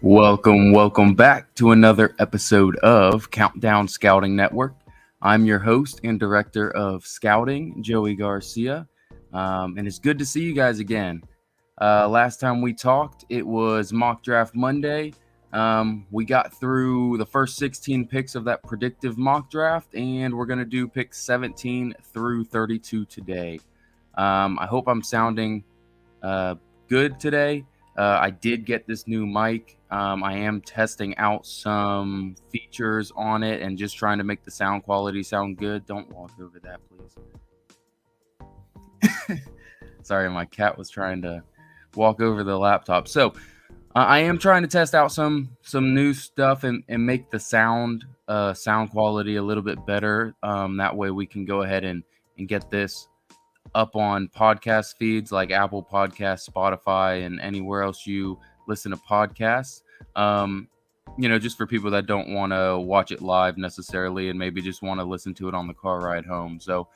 Welcome back to another episode of Countdown Scouting Network. I'm your host and director of scouting, Joey Garcia, and it's good to see you guys again. Last time we talked, it was Mock Draft Monday. We got through the first 16 picks of that predictive mock draft, and we're going to do picks 17 through 32 today. I hope I'm sounding good today. I did get this new mic. I am testing out some features on it and just trying to make the sound quality sound good. Don't walk over that, please. Sorry, my cat was trying to walk over the laptop. So I am trying to test out some new stuff and make the sound quality a little bit better. That way we can go ahead and get this up on podcast feeds like Apple Podcasts, Spotify, and anywhere else you listen to podcasts. Just for people that don't want to watch it live necessarily and maybe just want to listen to it on the car ride home. So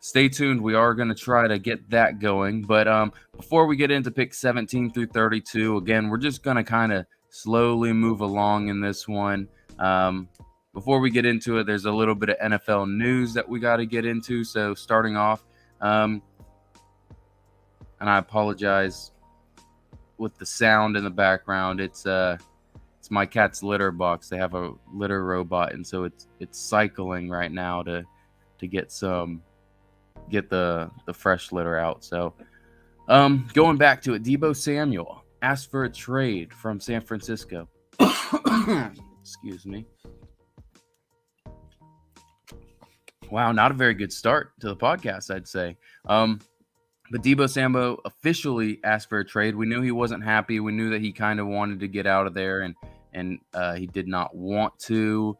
stay tuned. We are going to try to get that going. But before we get into pick 17 through 32, again, we're just going to kind of slowly move along in this one. Before we get into it, there's a little bit of NFL news that we got to get into. So starting off, and I apologize with the sound in the background. It's my cat's litter box. They have a litter robot, and so it's cycling right now to get the fresh litter out. So going back to it, Deebo Samuel asked for a trade from San Francisco. Excuse me. Wow, not a very good start to the podcast, I'd say. But Deebo Samuel officially asked for a trade. We knew he wasn't happy. We knew that he kind of wanted to get out of there, and he did not want to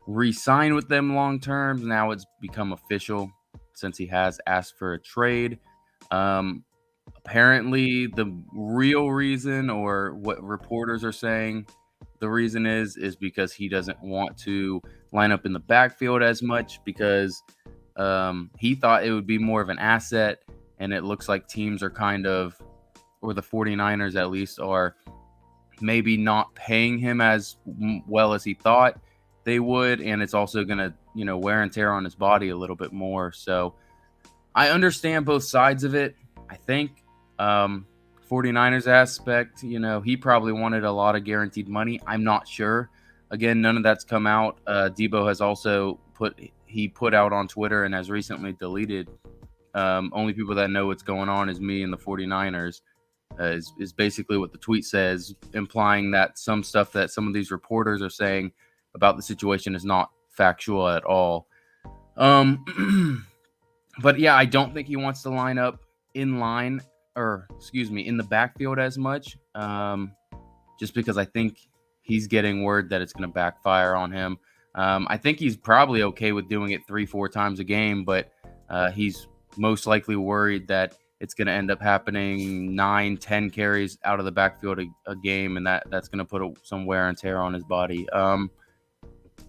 re-sign with them long term. Now it's become official since he has asked for a trade. Apparently, the real reason, or what reporters are saying, the reason is because he doesn't want to line up in the backfield as much because he thought it would be more of an asset, and it looks like teams are kind of, or the 49ers at least, are maybe not paying him as well as he thought they would, and it's also going to, wear and tear on his body a little bit more. So I understand both sides of it. I think 49ers aspect, he probably wanted a lot of guaranteed money. I'm not sure. Again, none of that's come out. Deebo has also put out on Twitter and has recently deleted. Only people that know what's going on is me and the 49ers, is basically what the tweet says, implying that some stuff that some of these reporters are saying about the situation is not factual at all. But yeah, I don't think he wants to line up in the backfield as much, just because I think he's getting word that it's going to backfire on him. I think he's probably okay with doing it 3-4 times a game, but he's most likely worried that it's going to end up happening 9-10 carries out of the backfield a game, and that's going to put some wear and tear on his body.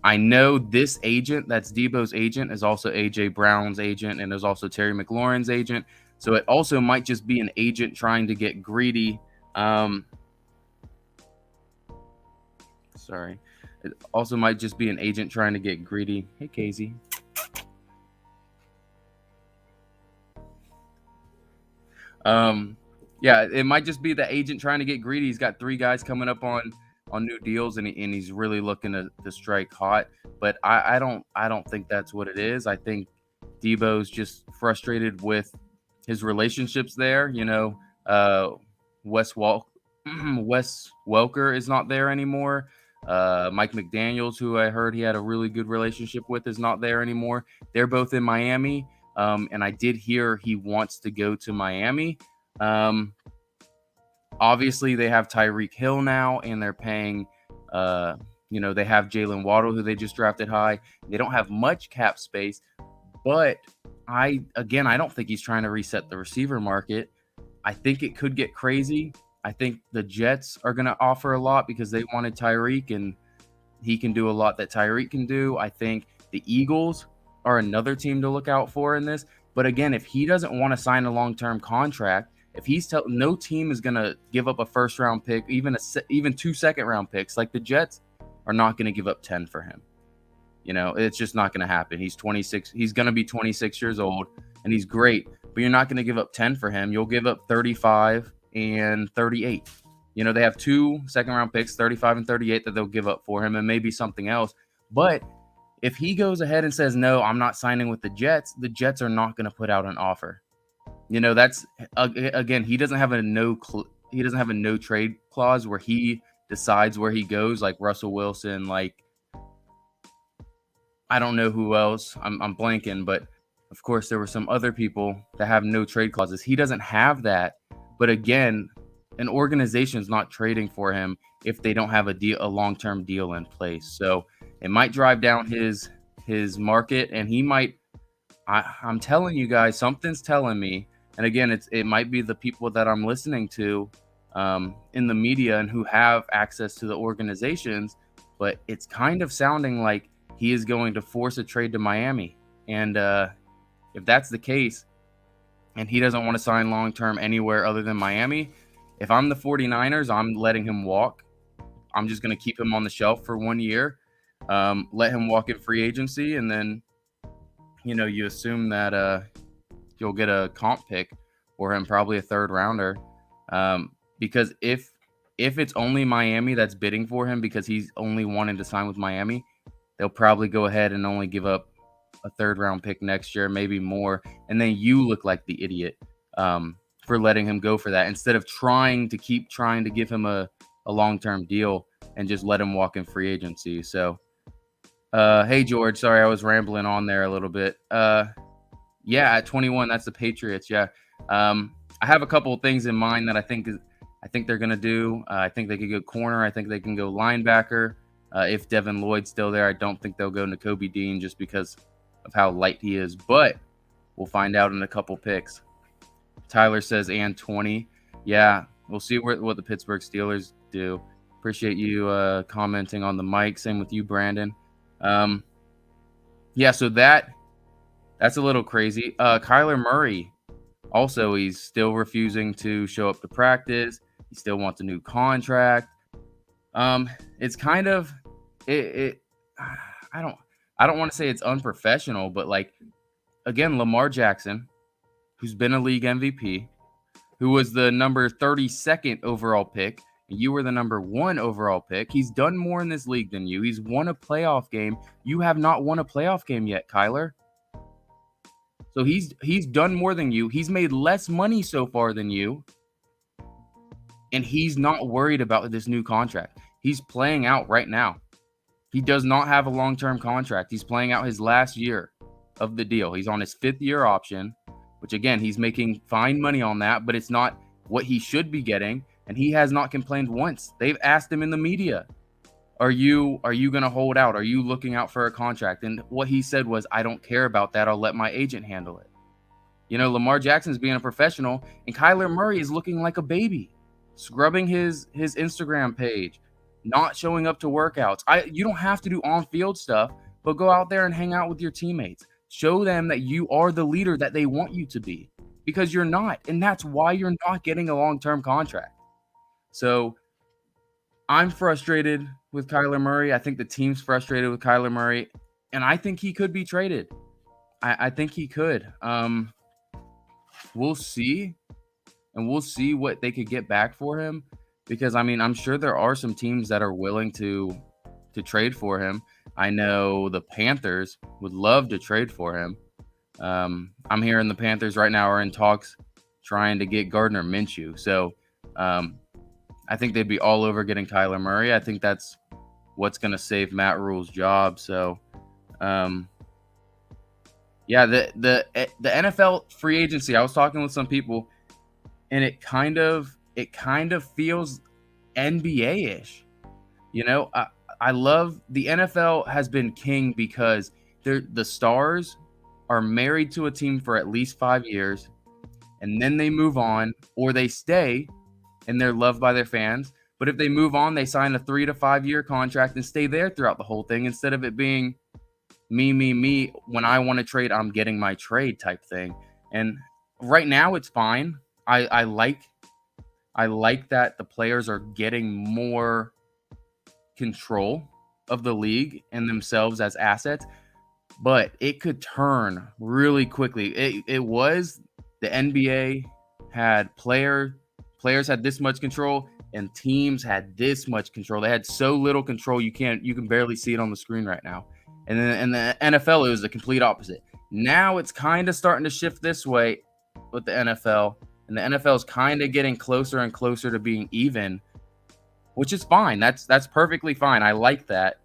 I know this agent, that's Deebo's agent, is also A.J. Brown's agent, and there's also Terry McLaurin's agent. So it also might just be an agent trying to get greedy. It also might just be an agent trying to get greedy. Hey, Casey. Yeah, it might just be the agent trying to get greedy. He's got 3 guys coming up on new deals, and he's really looking to strike hot. But I don't think that's what it is. I think Deebo's just frustrated with his relationships there. Wes Welker is not there anymore. Mike McDaniels, who I heard he had a really good relationship with, is not there anymore. They're both in Miami. And I did hear he wants to go to Miami. Obviously, they have Tyreek Hill now, and they're paying, they have Jalen Waddle, who they just drafted high. They don't have much cap space, but I don't think he's trying to reset the receiver market. I think it could get crazy. I think the Jets are going to offer a lot because they wanted Tyreek, and he can do a lot that Tyreek can do. I think the Eagles are another team to look out for in this. But again, if he doesn't want to sign a long-term contract, if he's no team is gonna give up a first round pick, even 2 second round picks. Like the Jets are not gonna give up 10 for him. It's just not gonna happen. He's 26. He's gonna be 26 years old, and he's great. But you're not gonna give up 10 for him. You'll give up 35 and 38. They have 2 second round picks, 35 and 38, that they'll give up for him, and maybe something else. But if he goes ahead and says, no, I'm not signing with the Jets are not going to put out an offer. That's again, he doesn't have a no trade clause where he decides where he goes, like Russell Wilson, like I don't know who else. I'm blanking, but of course there were some other people that have no trade clauses. He doesn't have that. But again, an organization is not trading for him if they don't have a long-term deal in place. So it might drive down his market, and he might. I'm telling you guys, something's telling me. And again, it might be the people that I'm listening to in the media and who have access to the organizations, but it's kind of sounding like he is going to force a trade to Miami. And if that's the case, and he doesn't want to sign long-term anywhere other than Miami, if I'm the 49ers, I'm letting him walk. I'm just going to keep him on the shelf for 1 year, let him walk in free agency, and then, you assume that you'll get a comp pick for him, probably a third rounder. Because if it's only Miami that's bidding for him because he's only wanting to sign with Miami, they'll probably go ahead and only give up a third round pick next year, maybe more. And then you look like the idiot for letting him go for that, instead of trying to give him a long-term deal and just let him walk in free agency. So, hey, George, sorry, I was rambling on there a little bit. Yeah, at 21, that's the Patriots. Yeah. I have a couple of things in mind that I think they're going to do. I think they could go corner. I think they can go linebacker. If Devin Lloyd's still there, I don't think they'll go Nakobe Dean just because of how light he is. But we'll find out in a couple picks. Tyler says, and 20. Yeah, we'll see what the Pittsburgh Steelers do. Appreciate you commenting on the mic. Same with you, Brandon. Yeah, so that's a little crazy. Kyler Murray, also, he's still refusing to show up to practice. He still wants a new contract. It's kind of I don't want to say it's unprofessional, but like, again, Lamar Jackson, who's been a league MVP, who was the number 32nd overall pick, and you were the number 1 overall pick. He's done more in this league than you. He's won a playoff game. You have not won a playoff game yet, Kyler. So he's done more than you. He's made less money so far than you. And he's not worried about this new contract. He's playing out right now. He does not have a long-term contract. He's playing out his last year of the deal. He's on his 5th year option, which again, he's making fine money on that, but it's not what he should be getting. And he has not complained once. They've asked him in the media, are you going to hold out? Are you looking out for a contract? And what he said was, I don't care about that. I'll let my agent handle it. Lamar Jackson's being a professional, and Kyler Murray is looking like a baby, scrubbing his Instagram page, not showing up to workouts. You don't have to do on-field stuff, but go out there and hang out with your teammates. Show them that you are the leader that they want you to be, because you're not, and that's why you're not getting a long-term contract. So I'm frustrated with Kyler Murray. I think the team's frustrated with Kyler Murray, and I think he could be traded. I think he could. We'll see, and we'll see what they could get back for him, because, I'm sure there are some teams that are willing to trade for him. I know the Panthers would love to trade for him. I'm hearing the Panthers right now are in talks trying to get Gardner Minshew. So I think they'd be all over getting Kyler Murray. I think that's what's going to save Matt Rule's job. So, yeah, the NFL free agency, I was talking with some people, and it kind of feels NBA-ish. I love the NFL has been king because the stars are married to a team for at least 5 years, and then they move on, or they stay and they're loved by their fans. But if they move on, they sign a 3 to 5 year contract and stay there throughout the whole thing, instead of it being me. When I want to trade, I'm getting my trade type thing. And right now it's fine. I like that the players are getting more control of the league and themselves as assets, but it could turn really quickly. It was the NBA had players had this much control and teams had this much control. They had so little control you can barely see it on the screen right now. And then in the NFL it was the complete opposite. Now it's kind of starting to shift this way with the NFL, and the NFL is kind of getting closer and closer to being even, which is fine. That's perfectly fine. I like that,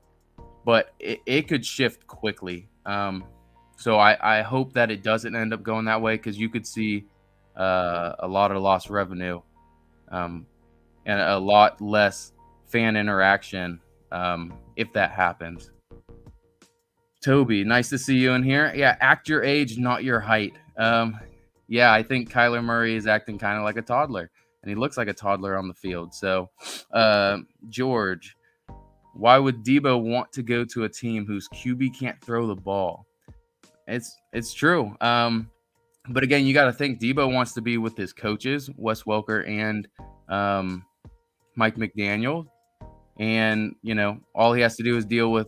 but it could shift quickly. So I hope that it doesn't end up going that way, because you could see a lot of lost revenue, um, and a lot less fan interaction if that happens. Toby, nice to see you in here. Yeah, act your age, not your height. Yeah, I think Kyler Murray is acting kind of like a toddler, and he looks like a toddler on the field. So, George, why would Debo want to go to a team whose QB can't throw the ball? It's true. But again, you got to think Debo wants to be with his coaches, Wes Welker and Mike McDaniel, and all he has to do is deal with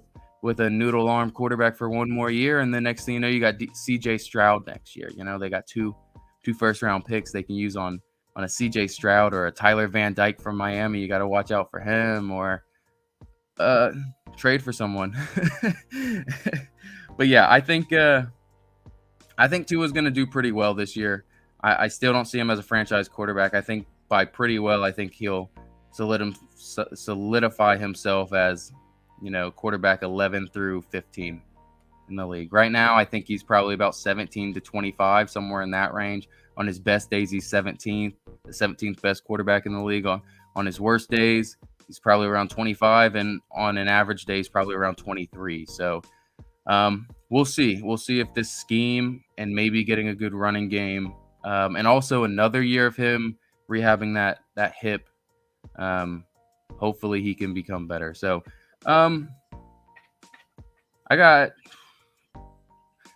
a noodle arm quarterback for one more year, and the next thing you know, you got CJ Stroud next year. They got two first round picks they can use on a CJ Stroud or a Tyler Van Dyke from Miami. You got to watch out for him, or trade for someone. But yeah, I think Tua's going to do pretty well this year. I still don't see him as a franchise quarterback. I think by pretty well, I think he'll solidify himself as quarterback 11 through 15 in the league. Right now, I think he's probably about 17 to 25, somewhere in that range. On his best days, he's 17th, the 17th best quarterback in the league. On his worst days, he's probably around 25, and on an average day, he's probably around 23. So we'll see. We'll see if this scheme and maybe getting a good running game, and also another year of him rehabbing that hip, hopefully he can become better. So I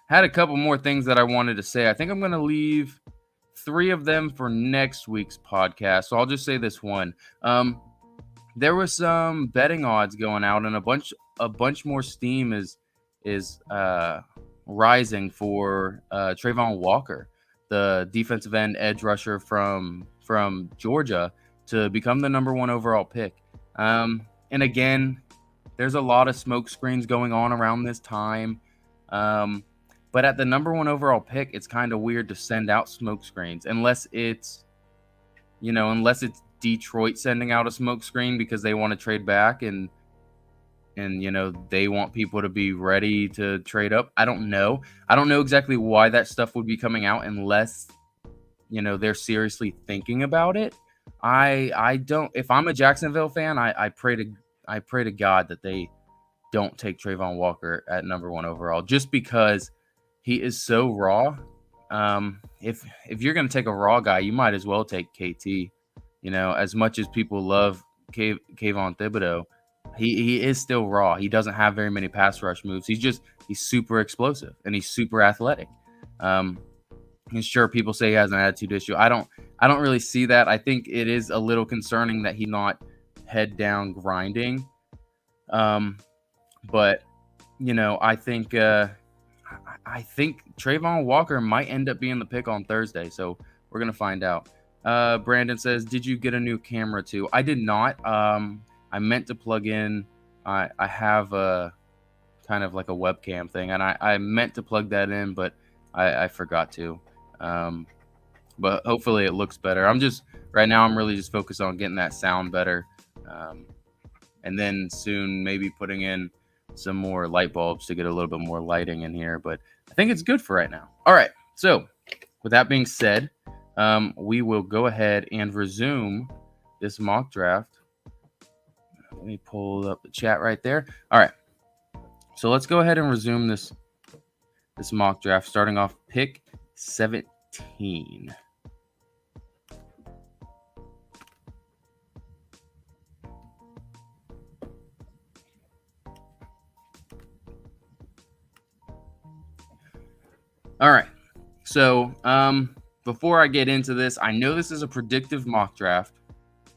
had a couple more things that I wanted to say. I think I'm going to leave 3 of them for next week's podcast. So I'll just say this one. There was some betting odds going out, and a bunch more steam is rising for Trayvon Walker, the defensive end edge rusher from Georgia, to become the number 1 overall pick. And again, there's a lot of smoke screens going on around this time. But at the number 1 overall pick, it's kind of weird to send out smoke screens unless it's Detroit sending out a smoke screen because they want to trade back and they want people to be ready to trade up. I don't know exactly why that stuff would be coming out unless they're seriously thinking about it. I don't. If I'm a Jacksonville fan, I pray to God that they don't take Trayvon Walker at number 1 overall, just because he is so raw. If you're going to take a raw guy, you might as well take KT. As much as people love Kayvon Thibodeau, he is still raw. He doesn't have very many pass rush moves. He's super explosive and he's super athletic. And sure, people say he has an attitude issue. I don't really see that. I think it is a little concerning that he's not head down grinding. But I think Trayvon Walker might end up being the pick on Thursday. So we're gonna find out. Brandon says, "Did you get a new camera too?" I did not. I meant to plug in. I have a kind of like a webcam thing, and I meant to plug that in, but I forgot to. But hopefully it looks better. Right now I'm really just focused on getting that sound better, and then soon maybe putting in some more light bulbs to get a little bit more lighting in here. But I think it's good for right now. All right. So with that being said, we will go ahead and resume this mock draft. Let me pull up the chat right there. All right. So let's go ahead and resume this mock draft, starting off pick 17. All right. So before I get into this, I know this is a predictive mock draft,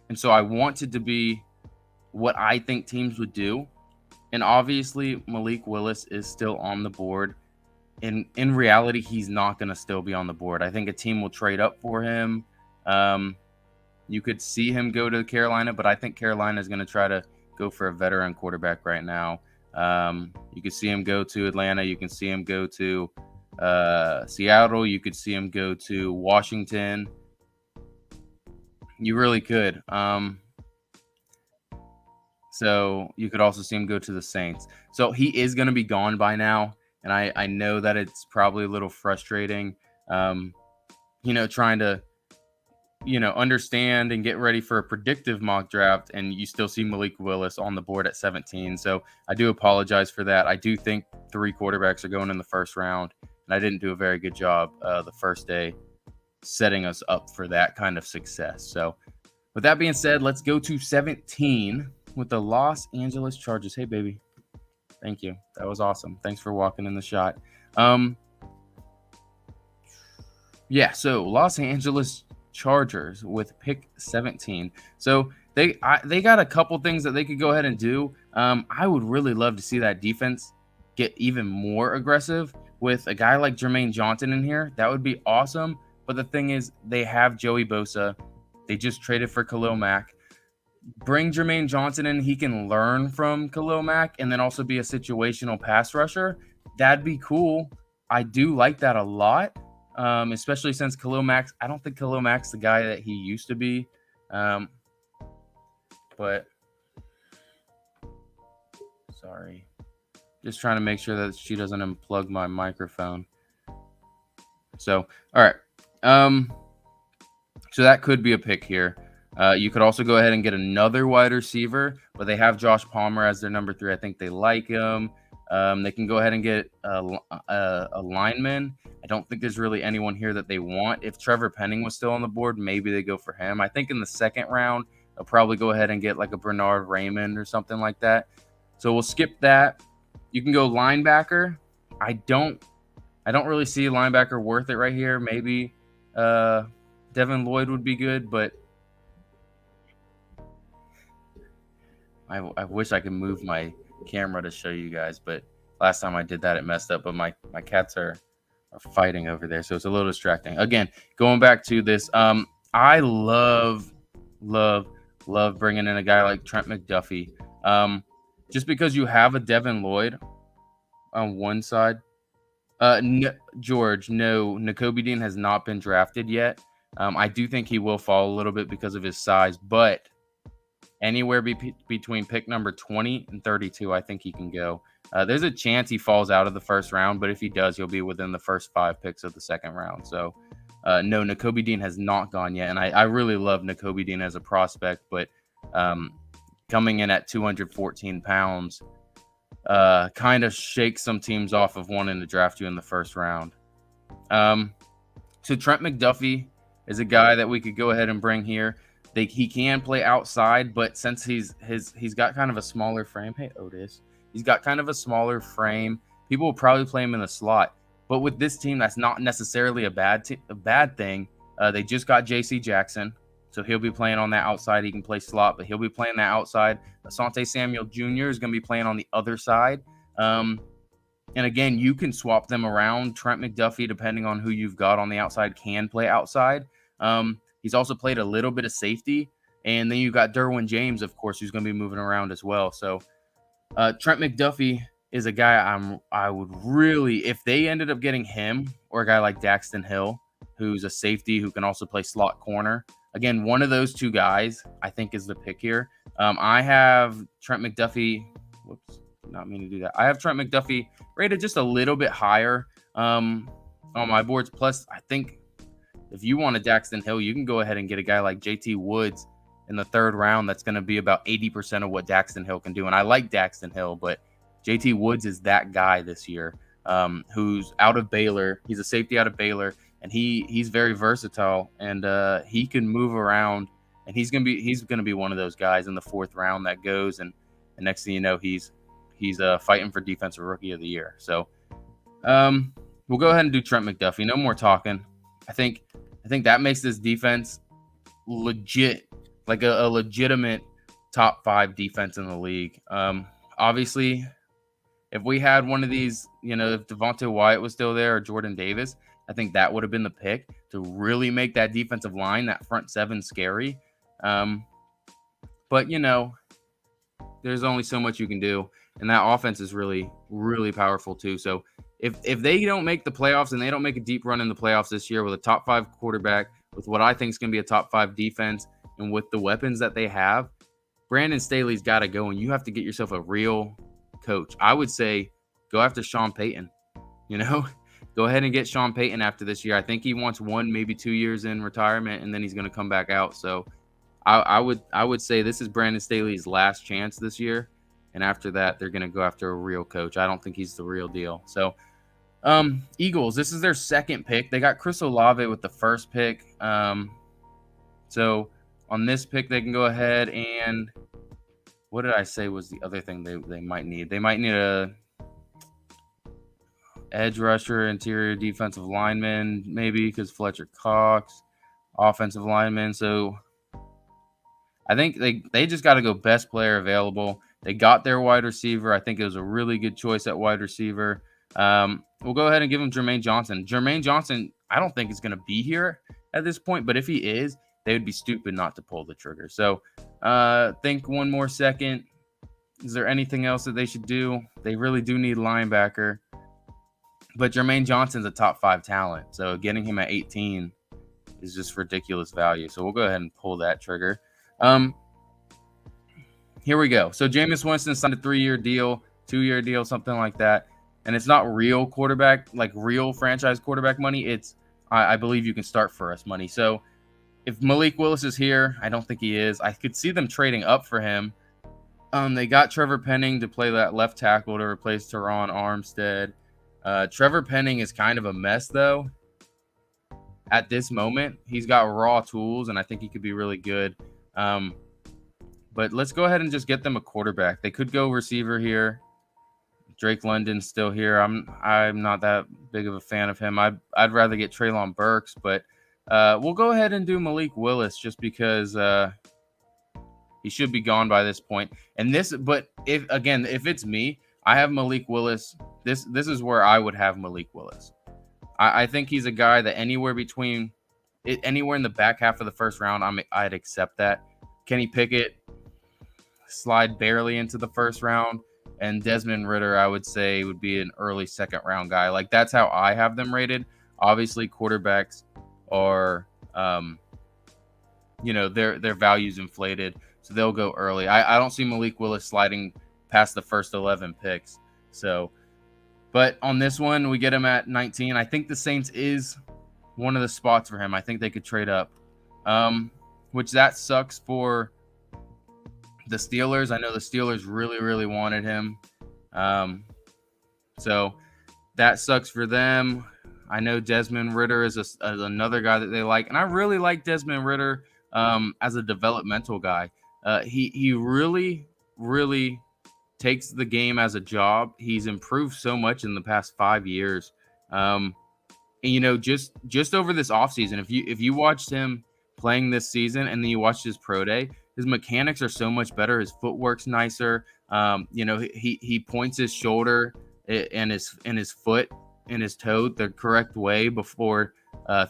and so I want it to be what I think teams would do. And obviously, Malik Willis is still on the board. In reality, he's not going to still be on the board. I think a team will trade up for him. You could see him go to Carolina, but I think Carolina is going to try to go for a veteran quarterback right now. You could see him go to Atlanta. You can see him go to Seattle. You could see him go to Washington. You really could. So you could also see him go to the Saints. So he is going to be gone by now. And I know that it's probably a little frustrating, trying to, understand and get ready for a predictive mock draft. And you still see Malik Willis on the board at 17. So I do apologize for that. I do think 3 quarterbacks are going in the first round. And I didn't do a very good job the first day setting us up for that kind of success. So with that being said, let's go to 17 with the Los Angeles Chargers. Hey, baby. Thank you. That was awesome. Thanks for walking in the shot. So Los Angeles Chargers with pick 17. So they got a couple things that they could go ahead and do. I would really love to see that defense get even more aggressive with a guy like Jermaine Johnson in here. That would be awesome. But the thing is, they have Joey Bosa. They just traded for Khalil Mack. Bring Jermaine Johnson in. He can learn from Khalil Mack and then also be a situational pass rusher. That'd be cool. I do like that a lot, especially since Khalil Mack, I don't think Khalil Mack's the guy that he used to be. But sorry. Just trying to make sure that she doesn't unplug my microphone. So, all right. So that could be a pick here. You could also go ahead and get another wide receiver, but they have Josh Palmer as their number 3. I think they like him. They can go ahead and get a lineman. I don't think there's really anyone here that they want. If Trevor Penning was still on the board, maybe they go for him. I think in the second round, they'll probably go ahead and get like a Bernard Raymond or something like that. So we'll skip that. You can go linebacker. I don't really see a linebacker worth it right here. Maybe Devin Lloyd would be good, but I wish I could move my camera to show you guys, but last time I did that, it messed up. But my cats are fighting over there, so it's a little distracting. Again, going back to this, I love bringing in a guy like Trent McDuffie. Just because you have a Devin Lloyd on one side. George, no, Nakobe Dean has not been drafted yet. I do think he will fall a little bit because of his size, but anywhere between pick number 20 and 32, I think he can go. There's a chance he falls out of the first round, but if he does, he'll be within the first 5 picks of the second round. So, no, Nakobe Dean has not gone yet, and I really love Nakobe Dean as a prospect, but coming in at 214 pounds kind of shakes some teams off of wanting to draft you in the first round. So Trent McDuffie is a guy that we could go ahead and bring here. He can play outside, but since he's got kind of a smaller frame. Hey, Otis. He's got kind of a smaller frame. People will probably play him in the slot. But with this team, that's not necessarily a bad thing. They just got J.C. Jackson, so he'll be playing on that outside. He can play slot, but he'll be playing that outside. Asante Samuel Jr. is going to be playing on the other side. And again, you can swap them around. Trent McDuffie, depending on who you've got on the outside, can play outside. He's also played a little bit of safety. And then you've got Derwin James, of course, who's going to be moving around as well. So Trent McDuffie is a guy I would really, if they ended up getting him or a guy like Daxton Hill, who's a safety who can also play slot corner. Again, one of those two guys, I think, is the pick here. I have Trent McDuffie. Whoops, did not mean to do that. I have Trent McDuffie rated just a little bit higher on my boards. Plus, I think if you want a Daxton Hill, you can go ahead and get a guy like JT Woods in the third round. That's going to be about 80% of what Daxton Hill can do. And I like Daxton Hill, but JT Woods is that guy this year who's out of Baylor. He's a safety out of Baylor, and he's very versatile, and he can move around. And he's gonna be one of those guys in the fourth round that goes, and the next thing you know, he's fighting for Defensive Rookie of the Year. So we'll go ahead and do Trent McDuffie. No more talking. I think I think that makes this defense legit, like a legitimate top 5 defense in the league. Obviously, if we had one of these, if Devontae Wyatt was still there or Jordan Davis, I think that would have been the pick to really make that defensive line, that front 7, scary. But, there's only so much you can do. And that offense is really, really powerful too. So if they don't make the playoffs and they don't make a deep run in the playoffs this year with a top 5 quarterback, with what I think is going to be a top 5 defense, and with the weapons that they have, Brandon Staley's got to go, and you have to get yourself a real coach. I would say go after Sean Payton. Go ahead and get Sean Payton after this year. I think he wants 1, maybe 2 years in retirement, and then he's going to come back out. So I would say this is Brandon Staley's last chance this year, and after that, they're going to go after a real coach. I don't think he's the real deal. So Eagles, this is their second pick. They got Chris Olave with the first pick. So on this pick, they can go ahead and what did I say was the other thing they might need? They might need a edge rusher, interior defensive lineman, maybe, because Fletcher Cox, offensive lineman. So I think they just got to go best player available. They got their wide receiver. I think it was a really good choice at wide receiver. We'll go ahead and give him Jermaine Johnson. Jermaine Johnson, I don't think is going to be here at this point, but if he is, they would be stupid not to pull the trigger. So think one more second. Is there anything else that they should do? They really do need linebacker. But Jermaine Johnson's a top 5 talent. So getting him at 18 is just ridiculous value. So we'll go ahead and pull that trigger. Here we go. So Jameis Winston signed a 3-year deal, 2-year deal, something like that. And it's not real quarterback, like real franchise quarterback money. It's, I believe you can start for us money. So if Malik Willis is here, I don't think he is. I could see them trading up for him. They got Trevor Penning to play that left tackle to replace Teron Armstead. Trevor Penning is kind of a mess, though. At this moment, he's got raw tools, and I think he could be really good. But let's go ahead and just get them a quarterback. They could go receiver here. Drake London's still here. I'm not that big of a fan of him. I'd rather get Treylon Burks, but we'll go ahead and do Malik Willis just because he should be gone by this point. But if it's me, I have Malik Willis. This is where I would have Malik Willis. I think he's a guy that anywhere in the back half of the first round, I'd accept that. Kenny Pickett slide barely into the first round, and Desmond Ridder, I would say, would be an early second round guy. Like, that's how I have them rated. Obviously, quarterbacks are, their value's inflated, so they'll go early. I don't see Malik Willis sliding past the first 11 picks. So, but on this one, we get him at 19. I think the Saints is one of the spots for him. I think they could trade up, which that sucks for the Steelers. I know the Steelers really, really wanted him. So that sucks for them. I know Desmond Ridder is another guy that they like. And I really like Desmond Ridder as a developmental guy. He really, really takes the game as a job. He's improved so much in the past 5 years. And, just over this offseason, if you watched him playing this season and then you watched his pro day, his mechanics are so much better. His footwork's nicer. He points his shoulder and his foot and his toe the correct way before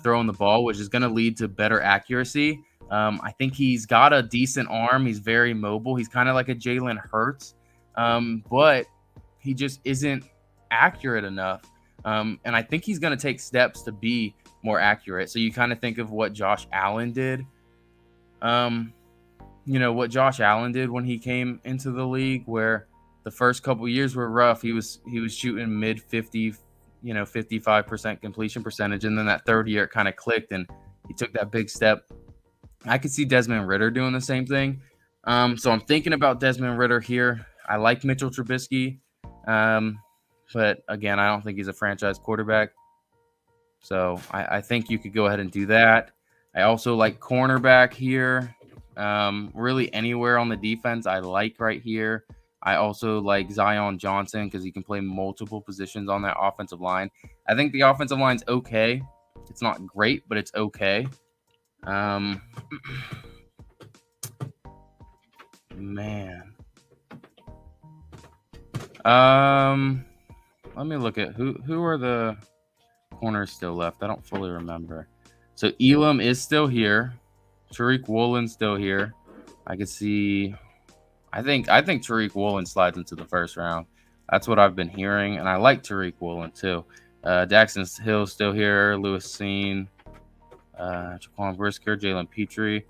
throwing the ball, which is going to lead to better accuracy. I think he's got a decent arm. He's very mobile. He's kind of like a Jalen Hurts, but he just isn't accurate enough. And I think he's going to take steps to be more accurate. So you kind of think of what Josh Allen did. What Josh Allen did when he came into the league, where the first couple years were rough. He was shooting mid 50, 55% completion percentage. And then that third year it kind of clicked and he took that big step. I could see Desmond Ridder doing the same thing. So I'm thinking about Desmond Ridder here. I like Mitchell Trubisky. But again, I don't think he's a franchise quarterback. So I think you could go ahead and do that. I also like cornerback here. Really anywhere on the defense I like right here. I also like Zion Johnson because he can play multiple positions on that offensive line. I think the offensive line's okay. It's not great, but it's okay. Man. Let me look at who are the corners still left. I don't fully remember. So Elam is still here. Tariq Woolen's still here. I can see. I think Tariq Woolen slides into the first round. That's what I've been hearing, and I like Tariq Woolen too. Jackson Hill's still here. Lewis Seen, Jaquan Brisker, Jalen Petrie.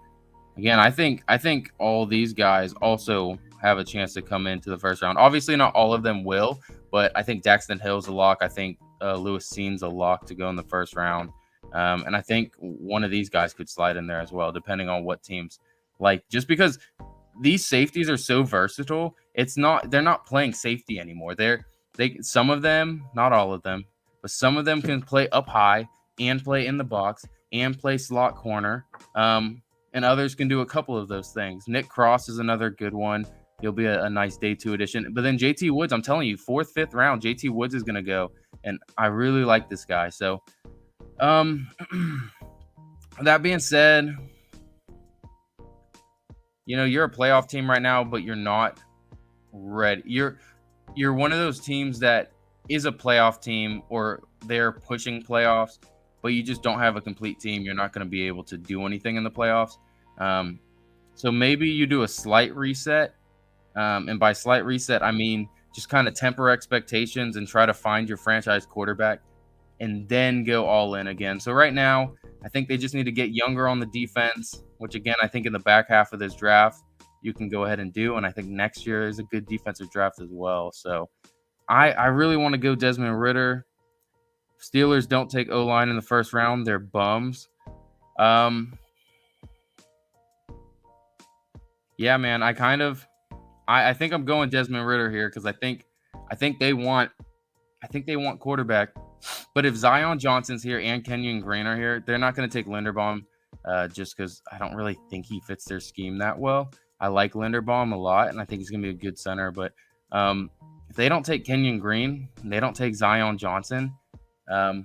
Again, I think all these guys also have a chance to come into the first round. Obviously, not all of them will, but I think Daxton Hill's a lock. I think Lewis Seen's a lock to go in the first round. And I think one of these guys could slide in there as well, depending on what teams like. Just because these safeties are so versatile, they're not playing safety anymore. Some of them, not all of them, but some of them can play up high and play in the box and play slot corner. And others can do a couple of those things. Nick Cross is another good one. He'll be a nice day 2 addition. But then JT Woods, I'm telling you, 4th, 5th round, JT Woods is going to go. And I really like this guy. So, that being said, you're a playoff team right now, but you're not ready. You're one of those teams that is a playoff team, or they're pushing playoffs, but you just don't have a complete team. You're not going to be able to do anything in the playoffs. So maybe you do a slight reset. And by slight reset, I mean just kind of temper expectations and try to find your franchise quarterback and then go all in again. So right now, I think they just need to get younger on the defense, which again, I think in the back half of this draft, you can go ahead and do. And I think next year is a good defensive draft as well. So I really want to go Desmond Ridder. Steelers don't take O-line in the first round. They're bums. Yeah, man, I think I'm going Desmond Ridder here because I think they want quarterback. But if Zion Johnson's here and Kenyon Green are here, they're not going to take Linderbaum just because I don't really think he fits their scheme that well. I like Linderbaum a lot, and I think he's going to be a good center. But if they don't take Kenyon Green, and they don't take Zion Johnson, and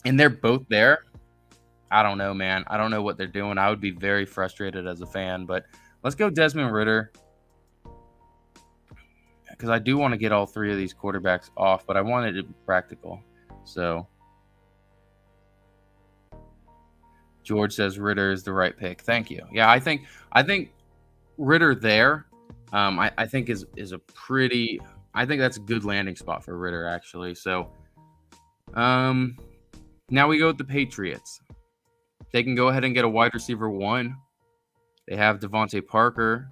they're both there, I don't know, man. I don't know what they're doing. I would be very frustrated as a fan. But let's go Desmond Ridder because I do want to get all 3 of these quarterbacks off, but I want it to be practical. So George says Ridder is the right pick. Thank you. Yeah, I think Ridder there. I think is a pretty. I think that's a good landing spot for Ridder actually. So, now we go with the Patriots. They can go ahead and get a wide receiver 1. They have Devontae Parker,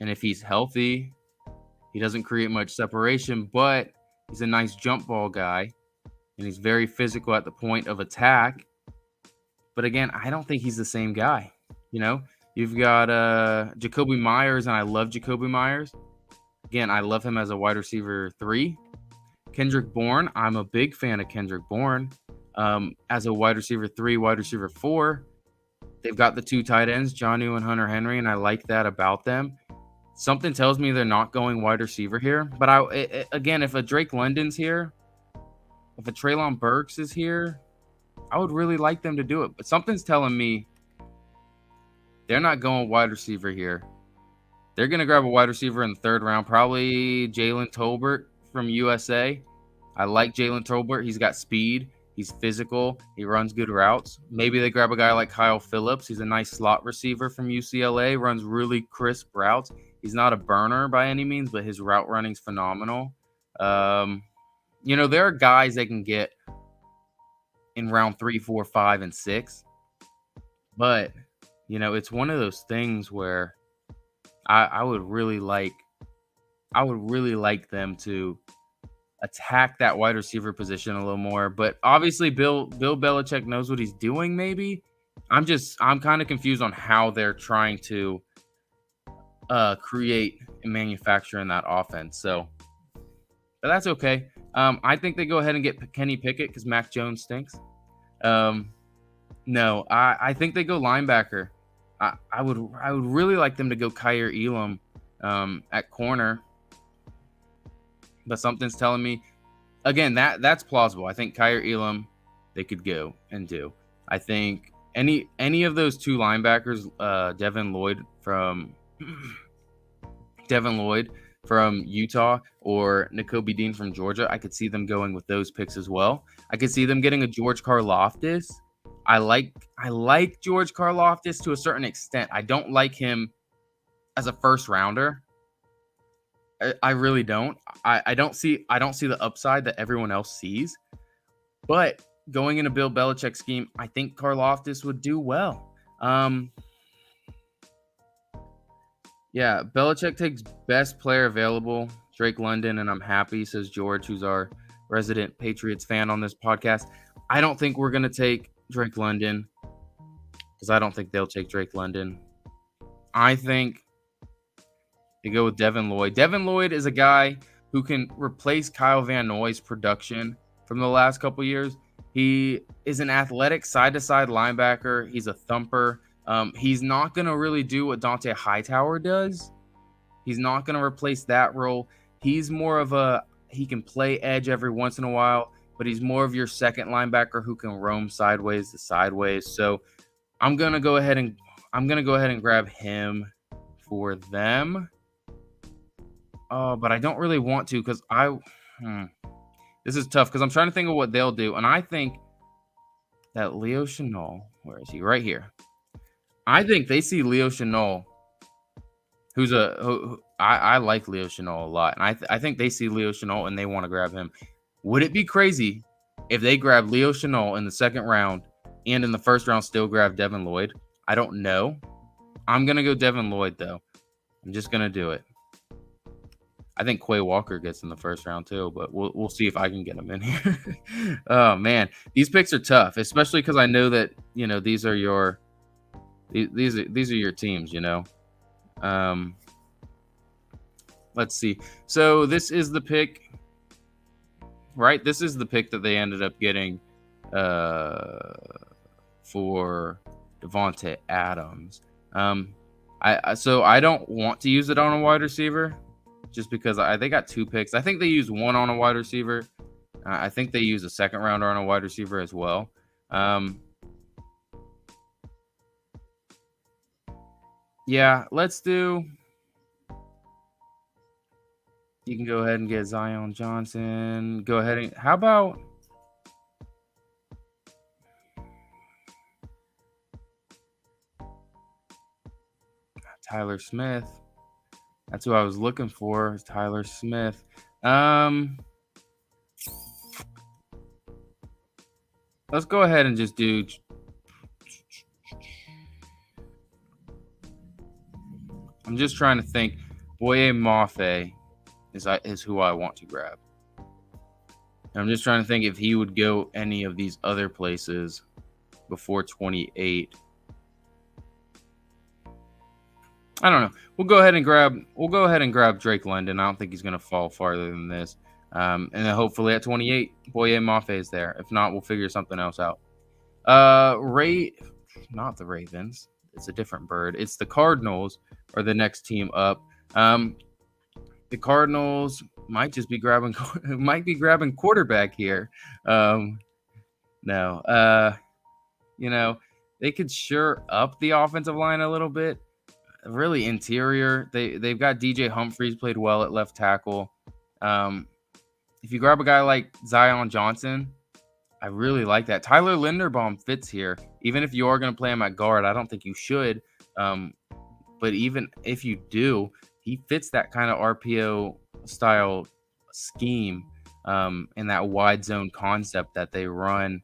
and if he's healthy, he doesn't create much separation, but he's a nice jump ball guy, and he's very physical at the point of attack. But again, I don't think he's the same guy. You've got Jacoby Myers, and I love Jacoby Myers. Again, I love him as a wide receiver 3. Kendrick Bourne, I'm a big fan of Kendrick Bourne. As a wide receiver 3, wide receiver 4, they've got the 2 tight ends, Jonnu and Hunter Henry, and I like that about them. Something tells me they're not going wide receiver here. But again, if a Drake London's here, if a Treylon Burks is here, I would really like them to do it. But something's telling me they're not going wide receiver here. They're going to grab a wide receiver in the 3rd round, probably Jalen Tolbert from USA. I like Jalen Tolbert. He's got speed. He's physical. He runs good routes. Maybe they grab a guy like Kyle Phillips. He's a nice slot receiver from UCLA, runs really crisp routes. He's not a burner by any means, but his route running's phenomenal. There are guys they can get in round 3, 4, 5, and 6. But, it's one of those things where I would really like them to attack that wide receiver position a little more. But obviously Bill Belichick knows what he's doing, maybe. I'm kind of confused on how they're trying to create and manufacture in that offense. So, but that's okay. I think they go ahead and get Kenny Pickett because Mac Jones stinks. No, I think they go linebacker. I would really like them to go Kyer Elam at corner. But something's telling me, again, that's plausible. I think Kyer Elam they could go and do. I think any of those two linebackers, Devin Lloyd from Utah or Nakobe Dean from Georgia, I could see them going with those picks as well. I could see them getting a George Karlaftis. I like George Karlaftis to a certain extent. I don't like him as a first rounder. I really don't. I don't see the upside that everyone else sees. But going in a Bill Belichick scheme, I think Karlaftis would do well. Yeah, Belichick takes best player available, Drake London, and I'm happy, says George, who's our resident Patriots fan on this podcast. I don't think we're going to take Drake London because I don't think they'll take Drake London. I think they go with Devin Lloyd. Devin Lloyd is a guy who can replace Kyle Van Noy's production from the last couple years. He is an athletic side-to-side linebacker. He's a thumper. He's not going to really do what Dante Hightower does. He's not going to replace that role. He's more of he can play edge every once in a while, but he's more of your second linebacker who can roam sideways to sideways. So I'm going to go ahead and grab him for them. But I don't really want to because this is tough because I'm trying to think of what they'll do. And I think that Leo Chenal, where is he? Right here. I think they see Leo Chenal, I like Leo Chenal a lot. And I think they see Leo Chenal and they want to grab him. Would it be crazy if they grab Leo Chenal in the second round and in the first round still grab Devin Lloyd? I don't know. I'm going to go Devin Lloyd, though. I'm just going to do it. I think Quay Walker gets in the first round too, but we'll see if I can get him in here. Oh man, these picks are tough, especially because I know that these are your teams. Let's see. So this is the pick, right? This is the pick that they ended up getting for Devontae Adams. I don't want to use it on a wide receiver. Just because they got two picks. I think they use one on a wide receiver. I think they use a second rounder on a wide receiver as well. Yeah, let's do. You can go ahead and get Zion Johnson. Go ahead and how about Tyler Smith? That's who I was looking for, Tyler Smith. Let's go ahead and just do. I'm just trying to think. Boye Mafe is who I want to grab. I'm just trying to think if he would go any of these other places before 28. I don't know. We'll go ahead and grab Drake London. I don't think he's going to fall farther than this. And then hopefully at 28, Boye Mafe is there. If not, we'll figure something else out. Not the Ravens. It's a different bird. It's the Cardinals are the next team up. The Cardinals might just be grabbing quarterback here. No. They could sure up the offensive line a little bit. Really interior. They've got DJ Humphries played well at left tackle. If you grab a guy like Zion Johnson, I really like that. Tyler Linderbaum fits here. Even if you are going to play him at guard, I don't think you should. But even if you do, he fits that kind of RPO style scheme and that wide zone concept that they run.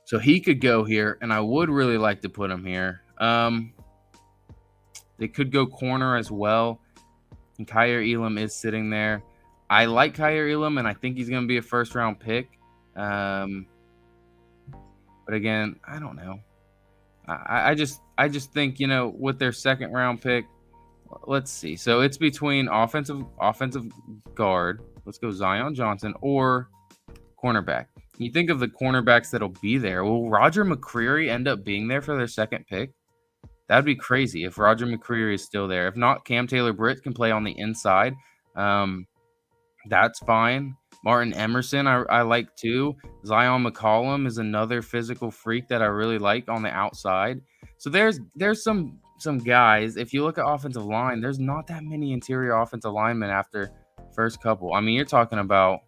So he could go here, and I would really like to put him here. They could go corner as well. And Kyer Elam is sitting there. I like Kyer Elam, and I think he's going to be a first-round pick. But again, I don't know. I just think, with their second-round pick, let's see. So it's between offensive guard. Let's go Zion Johnson or cornerback. You think of the cornerbacks that'll be there. Will Roger McCreary end up being there for their second pick? That'd be crazy if Roger McCreary is still there. If not, Cam Taylor-Britt can play on the inside. That's fine. Martin Emerson, I like too. Zion McCollum is another physical freak that I really like on the outside. So there's some guys. If you look at offensive line, there's not that many interior offensive linemen after first couple. I mean, you're talking about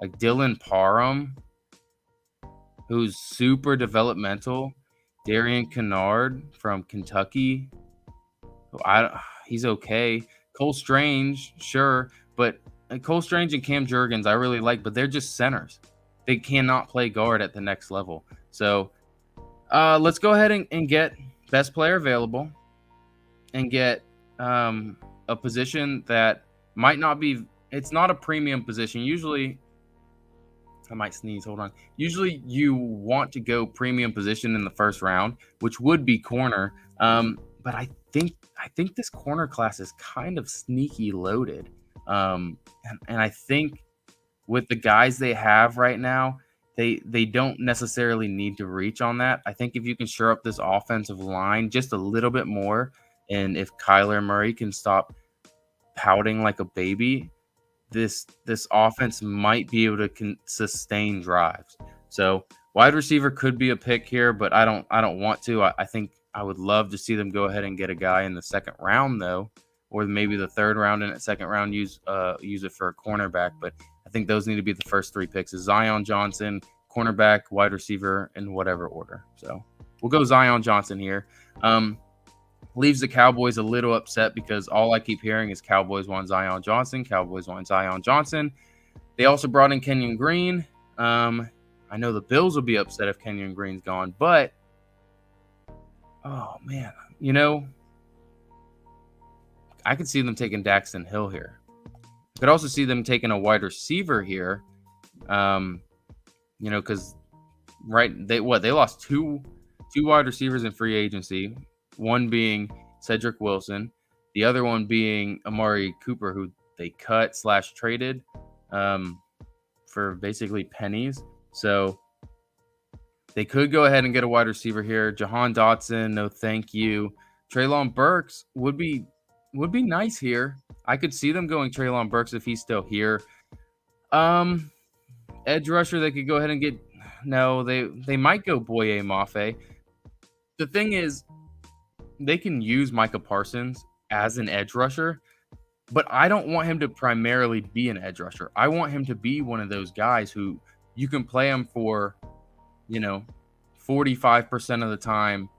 like Dylan Parham, who's super developmental. Darian Kennard from Kentucky. He's okay. Cole Strange, sure, but Cole Strange and Cam Jurgens I really like, but they're just centers. They cannot play guard at the next level. So let's go ahead and get best player available and get a position that might not be. It's not a premium position. Usually, I might sneeze. Hold on. Usually, you want to go premium position in the first round, which would be corner. But I think this corner class is kind of sneaky loaded. And I think with the guys they have right now, they don't necessarily need to reach on that. I think if you can shore up this offensive line just a little bit more, and if Kyler Murray can stop pouting like a baby, this offense might be able to sustain drives. So wide receiver could be a pick here, but I don't want to. I think I would love to see them go ahead and get a guy in the second round though, or maybe the third round and at second round use it for a cornerback. But I think those need to be the first three picks: is Zion Johnson, cornerback, wide receiver, in whatever order. So we'll go Zion Johnson here. Leaves the Cowboys a little upset because all I keep hearing is Cowboys want Zion Johnson. Cowboys want Zion Johnson. They also brought in Kenyon Green. I know the Bills will be upset if Kenyon Green's gone, but oh man, I could see them taking Daxton Hill here. Could also see them taking a wide receiver here. Because they lost two wide receivers in free agency. One being Cedric Wilson, the other one being Amari Cooper, who they cut / traded for basically pennies. So they could go ahead and get a wide receiver here. Jahan Dotson, no thank you. Treylon Burks would be nice here. I could see them going Treylon Burks if he's still here. Edge rusher, they could go ahead and get. No, they might go Boye Mafe. The thing is, they can use Micah Parsons as an edge rusher, but I don't want him to primarily be an edge rusher. I want him to be one of those guys who you can play him for, 45% of the time,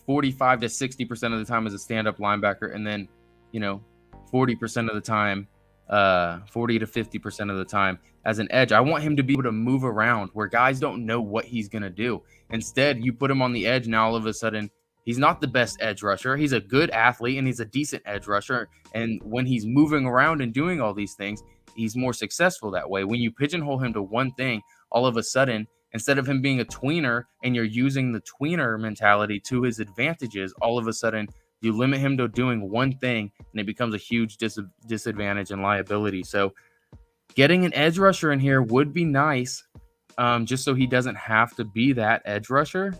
45 to 60% of the time as a stand-up linebacker, and then, 40% of the time, 40 to 50% of the time as an edge. I want him to be able to move around where guys don't know what he's going to do. Instead, you put him on the edge, now all of a sudden, he's not the best edge rusher. He's a good athlete and he's a decent edge rusher. And when he's moving around and doing all these things, he's more successful that way. When you pigeonhole him to one thing, all of a sudden, instead of him being a tweener and you're using the tweener mentality to his advantages, all of a sudden you limit him to doing one thing and it becomes a huge disadvantage and liability. So getting an edge rusher in here would be nice, just so he doesn't have to be that edge rusher.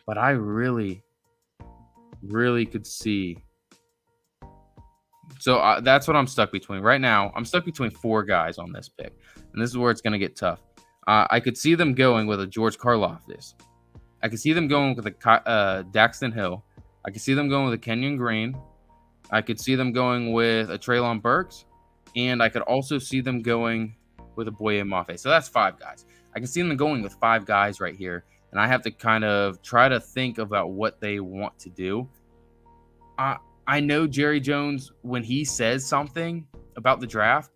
But I really, really could see. So that's what I'm stuck between. Right now, I'm stuck between four guys on this pick. And this is where it's going to get tough. I could see them going with a George Karlaftis. I could see them going with a Daxton Hill. I could see them going with a Kenyon Green. I could see them going with a Treylon Burks. And I could also see them going with a Boye Mafe. So that's five guys. I can see them going with five guys right here. And I have to kind of try to think about what they want to do. I know Jerry Jones, when he says something about the draft,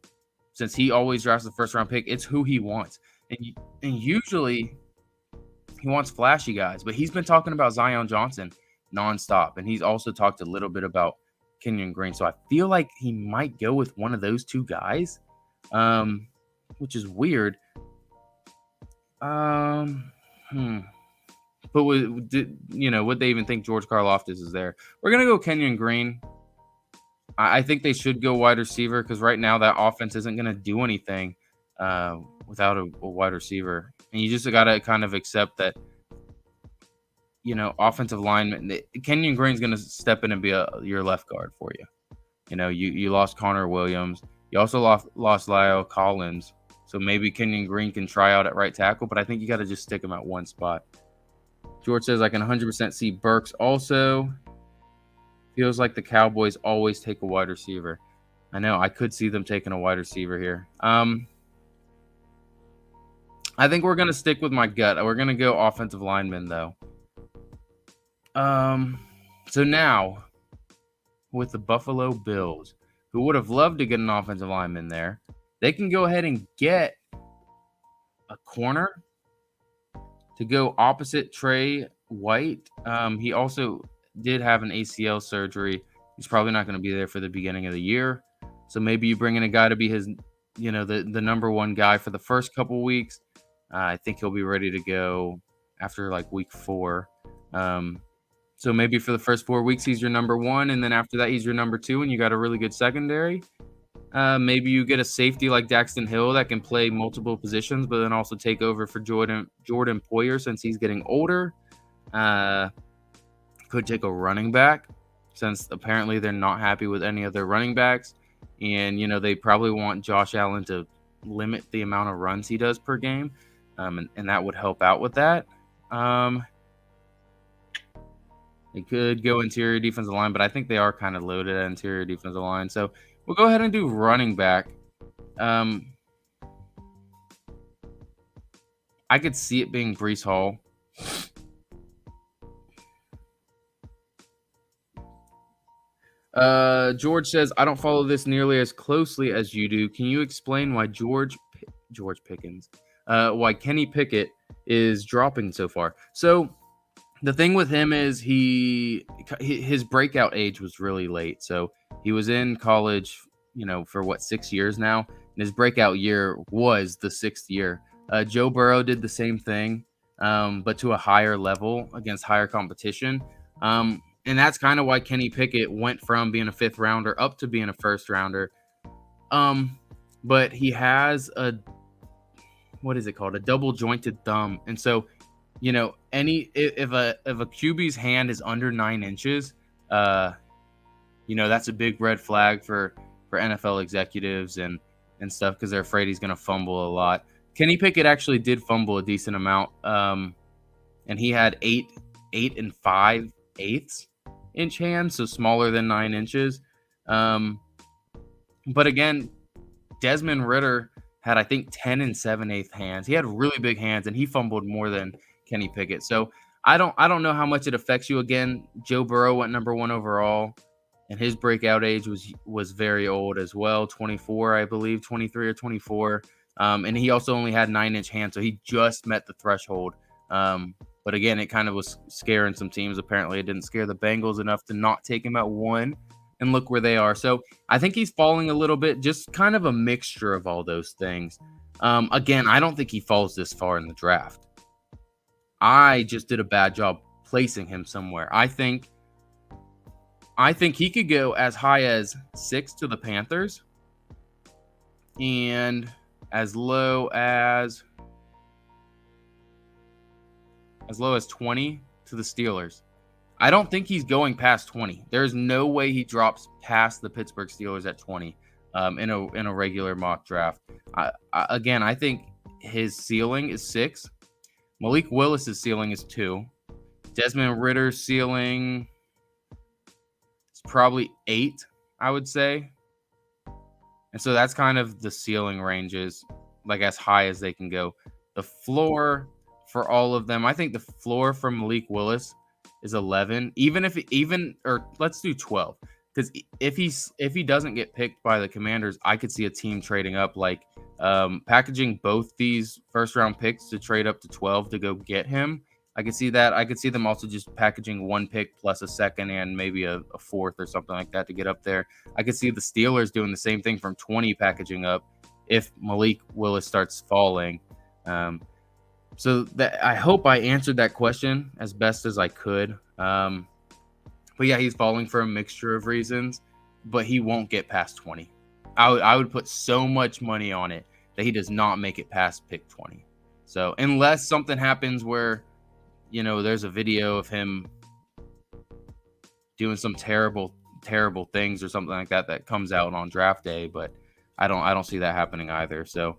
since he always drafts the first round pick, it's who he wants. And usually he wants flashy guys. But he's been talking about Zion Johnson nonstop. And he's also talked a little bit about Kenyon Green. So I feel like he might go with one of those two guys, which is weird. But would they even think George Karlaftis is there? We're going to go Kenyon Green. I think they should go wide receiver because right now that offense isn't going to do anything without a wide receiver. And you just got to kind of accept that, offensive lineman. Kenyon Green's going to step in and be your left guard for you. You lost Connor Williams. You also lost Lyle Collins. So maybe Kenyon Green can try out at right tackle, but I think you got to just stick him at one spot. George says, I can 100% see Burks also. Feels like the Cowboys always take a wide receiver. I know. I could see them taking a wide receiver here. I think we're going to stick with my gut. We're going to go offensive lineman, though. So now, with the Buffalo Bills, who would have loved to get an offensive lineman there, they can go ahead and get a corner to go opposite Trey White. He also did have an ACL surgery. He's probably not going to be there for the beginning of the year. So maybe you bring in a guy to be his, the number one guy for the first couple weeks. I think he'll be ready to go after like week 4. So maybe for the first 4 weeks, he's your number 1. And then after that, he's your number 2. And you got a really good secondary. Maybe you get a safety like Daxton Hill that can play multiple positions, but then also take over for Jordan Poyer since he's getting older. Could take a running back since apparently they're not happy with any of their running backs. And, they probably want Josh Allen to limit the amount of runs he does per game. And that would help out with that. They could go interior defensive line, but I think they are kind of loaded at interior defensive line. So we'll go ahead and do running back. I could see it being Breece Hall. George says, I don't follow this nearly as closely as you do. Can you explain why George Pickens, why Kenny Pickett is dropping so far? So the thing with him is his breakout age was really late. So he was in college, for 6 years now. And his breakout year was the 6th year. Joe Burrow did the same thing, but to a higher level against higher competition. And that's kind of why Kenny Pickett went from being a 5th rounder up to being a 1st rounder. But he has a double jointed thumb. And so, if a QB's hand is under 9 inches, that's a big red flag for NFL executives and stuff because they're afraid he's going to fumble a lot. Kenny Pickett actually did fumble a decent amount. And he had 8 and 5/8 inch hands, so smaller than 9 inches. But again, Desmond Ridder had, I think, 10 and 7/8 hands. He had really big hands, and he fumbled more than Kenny Pickett. So I don't know how much it affects you. Again, Joe Burrow went number 1 overall, and his breakout age was very old as well, 24, I believe, 23 or 24. And he also only had 9-inch hands, so he just met the threshold. But again, it kind of was scaring some teams. Apparently, it didn't scare the Bengals enough to not take him at 1. And look where they are. So I think he's falling a little bit, just kind of a mixture of all those things. Again, I don't think he falls this far in the draft. I just did a bad job placing him somewhere. I think he could go as high as 6 to the Panthers and as low as 20 to the Steelers. I don't think he's going past 20. There's no way he drops past the Pittsburgh Steelers at 20 in a regular mock draft. I think his ceiling is 6. Malik Willis's ceiling is 2. Desmond Ridder's ceiling is probably 8, I would say. And so that's kind of the ceiling ranges, like as high as they can go. The floor for all of them, I think the floor for Malik Willis is 11. Or let's do 12. Because if he doesn't get picked by the Commanders, I could see a team trading up, like packaging both these first-round picks to trade up to 12 to go get him. I could see that. I could see them also just packaging 1 pick plus a second and maybe a 4th or something like that to get up there. I could see the Steelers doing the same thing from 20 packaging up if Malik Willis starts falling. So that I hope I answered that question as best as I could. But yeah, he's falling for a mixture of reasons, but he won't get past 20. I would put so much money on it that he does not make it past pick 20. So unless something happens where, there's a video of him doing some terrible things or something like that comes out on draft day. But I don't see that happening either. So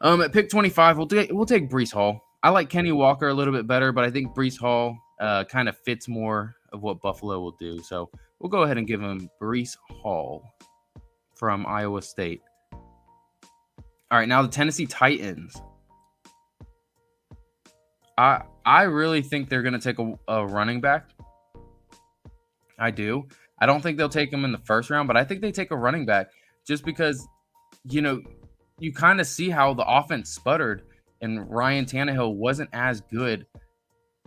at pick 25, we'll take Breece Hall. I like Kenny Walker a little bit better, but I think Breece Hall kind of fits more of what Buffalo will do. So we'll go ahead and give him Breece Hall from Iowa State. All right, now the Tennessee Titans. I really think they're going to take a running back. I do. I don't think they'll take him in the first round, but I think they take a running back just because, you kind of see how the offense sputtered and Ryan Tannehill wasn't as good.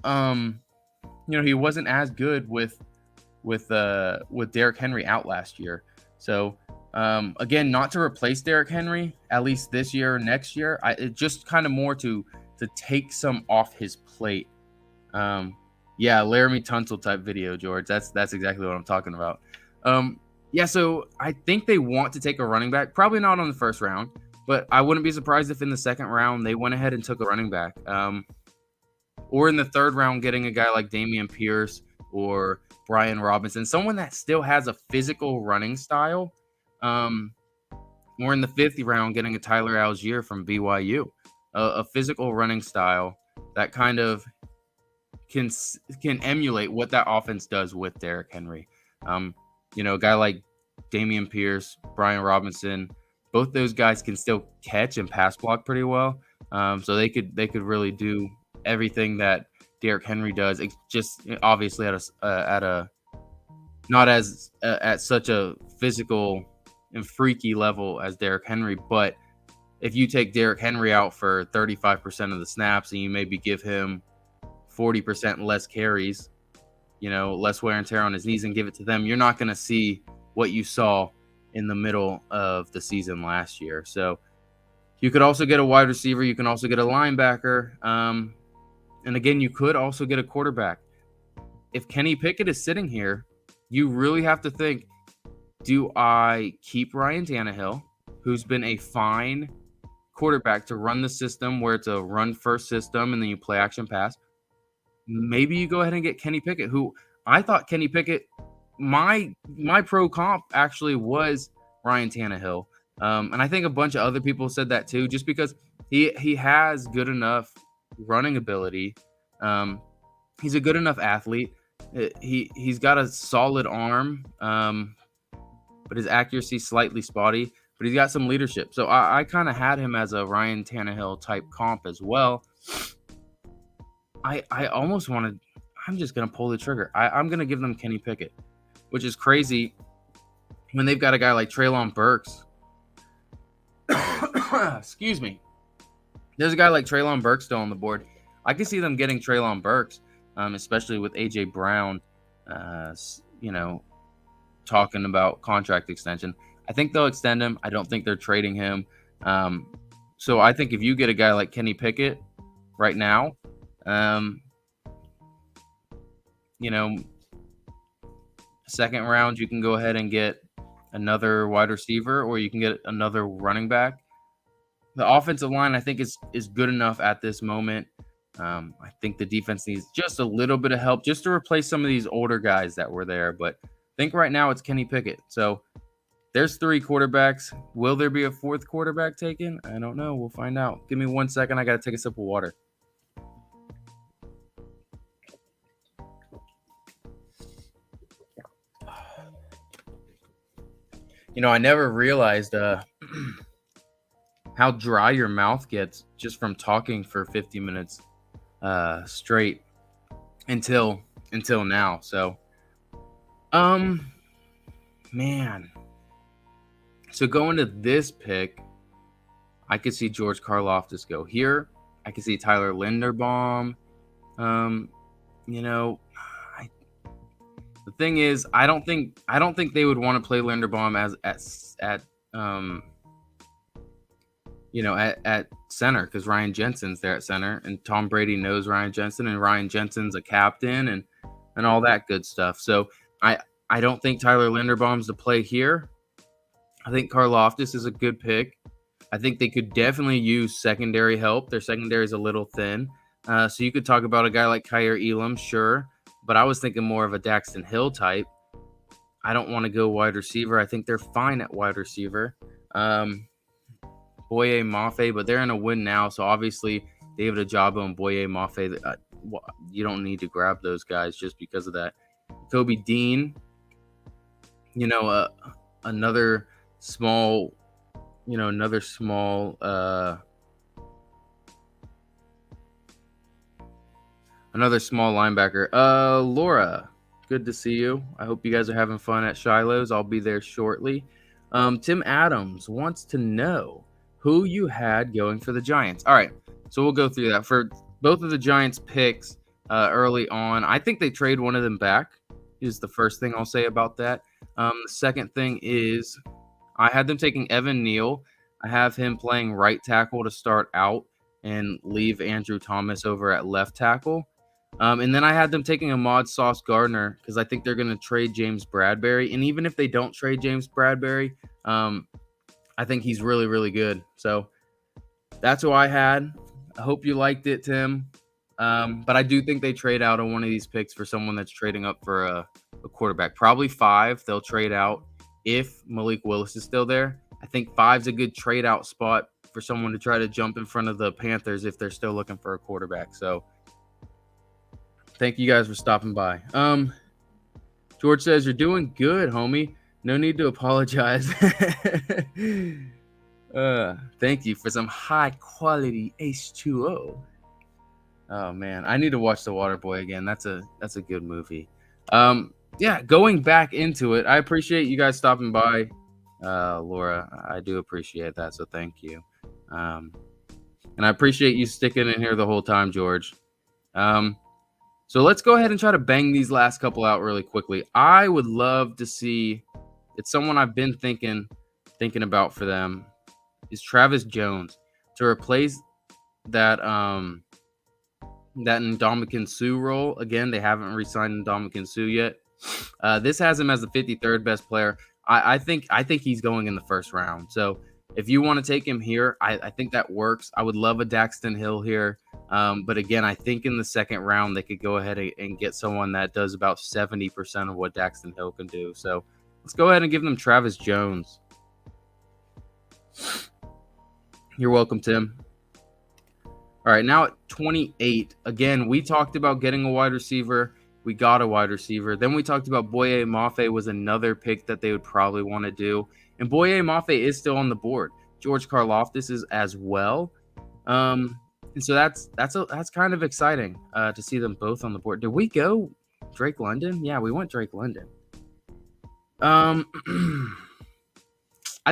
He wasn't as good with Derrick Henry out last year. So again, not to replace Derrick Henry, at least this year or next year. It just kind of more to take some off his plate. Yeah, Laramie Tunsil type video, George. That's exactly what I'm talking about. Yeah, so I think they want to take a running back. Probably not on the first round, but I wouldn't be surprised if in the second round they went ahead and took a running back. Or in the third round, getting a guy like Dameon Pierce or Brian Robinson, someone that still has a physical running style. Or in the fifth round, getting a Tyler Algier from BYU, a physical running style that kind of can emulate what that offense does with Derrick Henry. A guy like Dameon Pierce, Brian Robinson, both those guys can still catch and pass block pretty well. So they could really do everything that Derrick Henry does. It's just obviously at such a physical and freaky level as Derrick Henry. But if you take Derrick Henry out for 35% of the snaps and you maybe give him 40% less carries, less wear and tear on his knees, and give it to them, you're not going to see what you saw in the middle of the season last year. So you could also get a wide receiver. You can also get a linebacker. And again, you could also get a quarterback. If Kenny Pickett is sitting here, you really have to think, do I keep Ryan Tannehill, who's been a fine quarterback to run the system where it's a run-first system and then you play action pass? Maybe you go ahead and get Kenny Pickett, who I thought Kenny Pickett, my pro comp actually was Ryan Tannehill. And I think a bunch of other people said that too, just because he has good enough running ability. He's a good enough athlete. He's got a solid arm, but his accuracy slightly spotty, but he's got some leadership. So I kind of had him as a Ryan Tannehill type comp as well. I almost wanted, I'm just going to pull the trigger. I'm going to give them Kenny Pickett, which is crazy when they've got a guy like Treylon Burks. Excuse me. There's a guy like Treylon Burks still on the board. I could see them getting Treylon Burks, especially with A.J. Brown, talking about contract extension. I think they'll extend him. I don't think they're trading him. So I think if you get a guy like Kenny Pickett right now, second round, you can go ahead and get another wide receiver, or you can get another running back. The offensive line, I think, is good enough at this moment. I think the defense needs just a little bit of help just to replace some of these older guys that were there. But I think right now it's Kenny Pickett. So there's 3 quarterbacks. Will there be a 4th quarterback taken? I don't know. We'll find out. Give me 1 second. I got to take a sip of water. I never realized how dry your mouth gets just from talking for 50 minutes straight until now. So, man. So going to this pick, I could see George Karlaftis go here. I could see Tyler Linderbaum. The thing is, I don't think they would want to play Linderbaum at center, because Ryan Jensen's there at center, and Tom Brady knows Ryan Jensen, and Ryan Jensen's a captain and all that good stuff. So I don't think Tyler Linderbaum's the play here. I think Karlaftis is a good pick. I think they could definitely use secondary help. Their secondary is a little thin. So you could talk about a guy like Kyer Elam, sure. But I was thinking more of a Daxton Hill type. I don't want to go wide receiver. I think they're fine at wide receiver. Boye Mafe, but they're in a win now, so obviously David Ajabo and Boye Mafe, you don't need to grab those guys just because of that. Kobe Dean, another small, another small linebacker. Laura, good to see you. I hope you guys are having fun at Shiloh's. I'll be there shortly. Tim Adams wants to know who you had going for the Giants. All right, so we'll go through that. For both of the Giants picks early on, I think they trade one of them back, is the first thing I'll say about that. The second thing is I had them taking Evan Neal. I have him playing right tackle to start out and leave Andrew Thomas over at left tackle. And then I had them taking Ahmad Sauce Gardner because I think they're going to trade James Bradbury. And even if they don't trade James Bradbury, I think he's really, really good. So that's who I had. I hope you liked it, Tim. But I do think they trade out on one of these picks for someone that's trading up for a quarterback. Probably 5. They'll trade out if Malik Willis is still there. I think 5's a good trade out spot for someone to try to jump in front of the Panthers if they're still looking for a quarterback. So thank you guys for stopping by. George says, you're doing good, homie. No need to apologize. Thank you for some high quality H2O. Oh man, I need to watch The Waterboy again. That's a good movie. Yeah, going back into it, I appreciate you guys stopping by. Laura, I do appreciate that, so thank you. And I appreciate you sticking in here the whole time, George. So let's go ahead and try to bang these last couple out really quickly. I would love to see, it's someone I've been thinking about for them, is Travis Jones to replace that Ndamukong Suh role. Again, they haven't re-signed Ndamukong Suh yet. This has him as the 53rd best player. I think he's going in the first round. So if you want to take him here, I think that works. I would love a Daxton Hill here. But again, I think in the second round, they could go ahead and get someone that does about 70% of what Daxton Hill can do. So let's go ahead and give them Travis Jones. You're welcome, Tim. All right, now at 28, again, we talked about getting a wide receiver. We got a wide receiver. Then we talked about Boye Mafe was another pick that they would probably want to do. And Boye Mafe is still on the board. George Karlaftis is as well. And so that's kind of exciting to see them both on the board. Did we go Drake London? Yeah, we went Drake London. I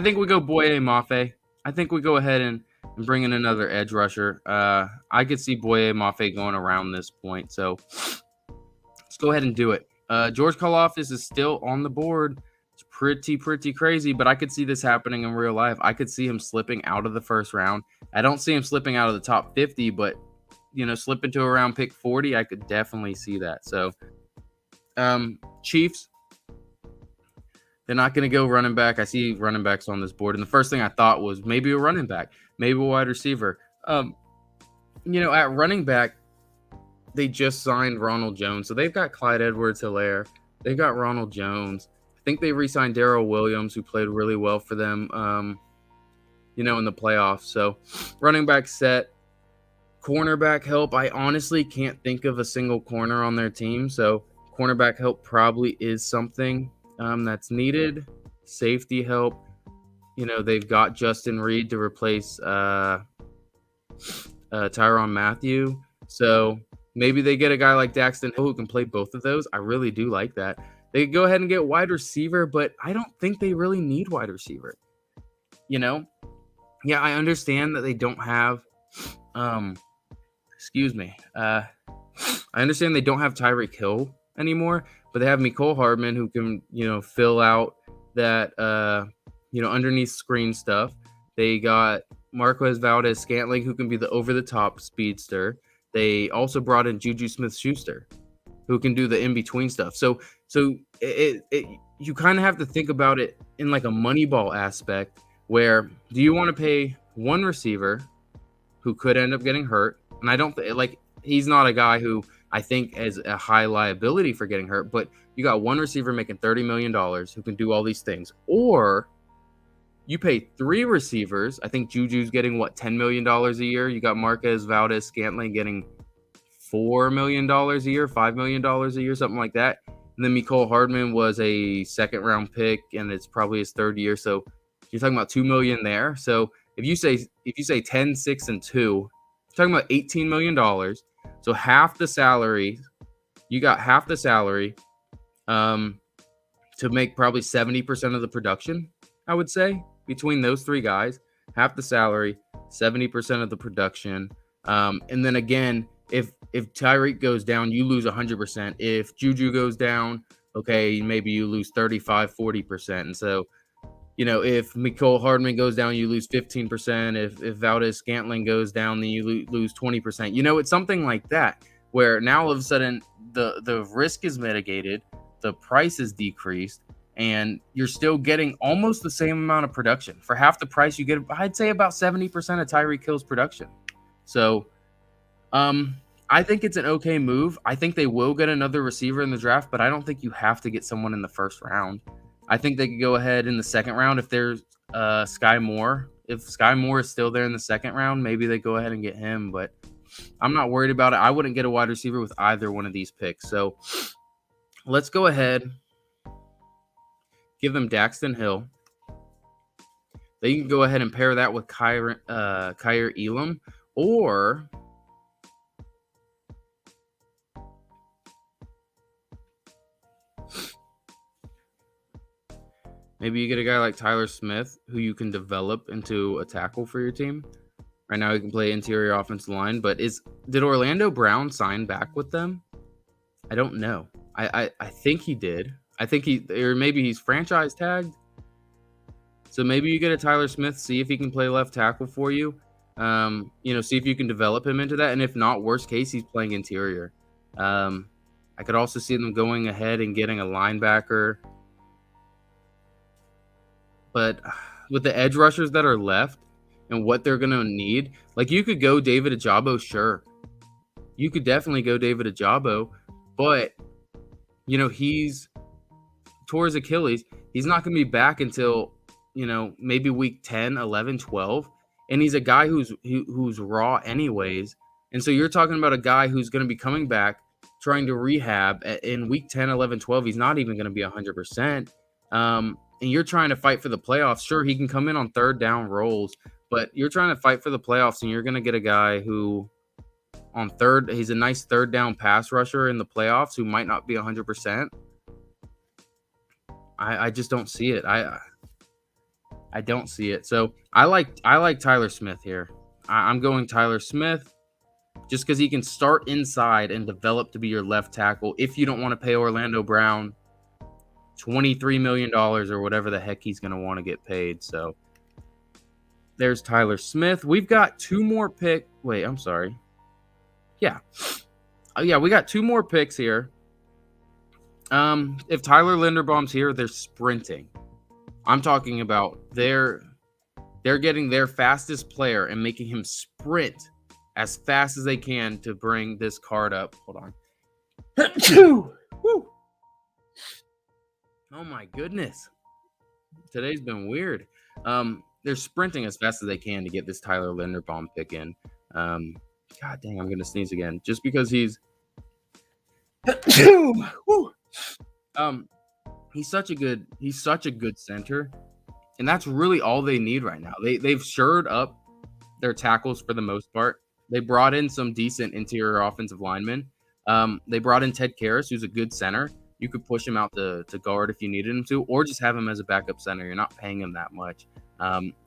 think we go Boye Mafe. I think we go ahead and bring in another edge rusher. I could see Boye Mafe going around this point. So let's go ahead and do it. George Karlaftis is still on the board. It's pretty crazy, but I could see this happening in real life. I could see him slipping out of the first round. I don't see him slipping out of the top 50, but slipping to around pick 40, I could definitely see that. So Chiefs, they're not going to go running back. I see running backs on this board, and the first thing I thought was maybe a running back, maybe a wide receiver. At running back, they just signed Ronald Jones, so they've got Clyde Edwards-Helaire. They've got Ronald Jones. I think they re-signed Darrell Williams, who played really well for them, in the playoffs. So running back set. Cornerback help, I honestly can't think of a single corner on their team, so cornerback help probably is something that's needed. Safety help, they've got Justin Reed to replace Tyrann Mathieu, so maybe they get a guy like Daxton Hill who can play both of those. I really do like that. They could go ahead and get wide receiver, but I don't think they really need wide receiver. Yeah, I understand that they don't have I understand they don't have Tyreek Hill anymore, but they have Mecole Hardman who can, fill out that, underneath screen stuff. They got Marquez Valdez-Scantling who can be the over-the-top speedster. They also brought in Juju Smith-Schuster who can do the in-between stuff. So you kind of have to think about it in like a Moneyball aspect where do you want to pay one receiver who could end up getting hurt? And I don't he's not a guy who I think is a high liability for getting hurt, but you got one receiver making $30 million who can do all these things. Or You pay 3 receivers. I think Juju's getting what, $10 million a year. You got Marquez Valdez Scantling getting $4 million a year, $5 million a year, something like that. And then Mecole Hardman was a second round pick, and it's probably his third year. So you're talking about $2 million there. So if you say 10, 6, and 2, you're talking about $18 million. So half the salary, you got half the salary to make probably 70% of the production, I would say, between those three guys. Half the salary, 70% of the production. And then again, if Tyreek goes down, you lose 100%. If Juju goes down, okay, maybe you lose 35, 40%. And so, if Mecole Hardman goes down, you lose 15%. If Valdez Scantling goes down, then you lose 20%. It's something like that, where now all of a sudden the risk is mitigated, the price is decreased, and you're still getting almost the same amount of production. For half the price, you get, I'd say, about 70% of Tyreek Hill's production. So, I think it's an okay move. I think they will get another receiver in the draft, but I don't think you have to get someone in the first round. I think they could go ahead in the second round if there's Sky Moore. If Sky Moore is still there in the second round, maybe they go ahead and get him, but I'm not worried about it. I wouldn't get a wide receiver with either one of these picks. So let's go ahead, give them Daxton Hill. They can go ahead and pair that with Kyer Elam, or maybe you get a guy like Tyler Smith, who you can develop into a tackle for your team. Right now, he can play interior offensive line, but did Orlando Brown sign back with them? I don't know. I think he did. I think or maybe he's franchise tagged. So maybe you get a Tyler Smith, see if he can play left tackle for you. See if you can develop him into that. And if not, worst case, he's playing interior. I could also see them going ahead and getting a linebacker. But with the edge rushers that are left and what they're going to need, like, you could go David Ajabo, sure. You could definitely go David Ajabo, but, he's tore his Achilles. He's not going to be back until, maybe week 10, 11, 12. And he's a guy who's raw anyways. And so you're talking about a guy who's going to be coming back, trying to rehab in week 10, 11, 12. He's not even going to be 100%. And you're trying to fight for the playoffs. Sure, he can come in on third down rolls, but you're trying to fight for the playoffs, and you're going to get a guy who he's a nice third down pass rusher in the playoffs who might not be 100%. I just don't see it. I don't see it. So I like Tyler Smith here. I'm going Tyler Smith just because he can start inside and develop to be your left tackle if you don't want to pay Orlando Brown $23 million or whatever the heck he's going to want to get paid. So there's Tyler Smith. We've got two more picks. Wait, I'm sorry. Yeah. We got two more picks here. If Tyler Linderbaum's here, they're sprinting. I'm talking about they're getting their fastest player and making him sprint as fast as they can to bring this card up. Hold on. Woo. Oh my goodness. Today's been weird. They're sprinting as fast as they can to get this Tyler Linderbaum pick in. God dang, I'm gonna sneeze again. Just because he's he's such a good center. And that's really all they need right now. They've shored up their tackles for the most part. They brought in some decent interior offensive linemen. They brought in Ted Karras, who's a good center. You could push him out to guard if you needed him to, or just have him as a backup center. You're not paying him that much.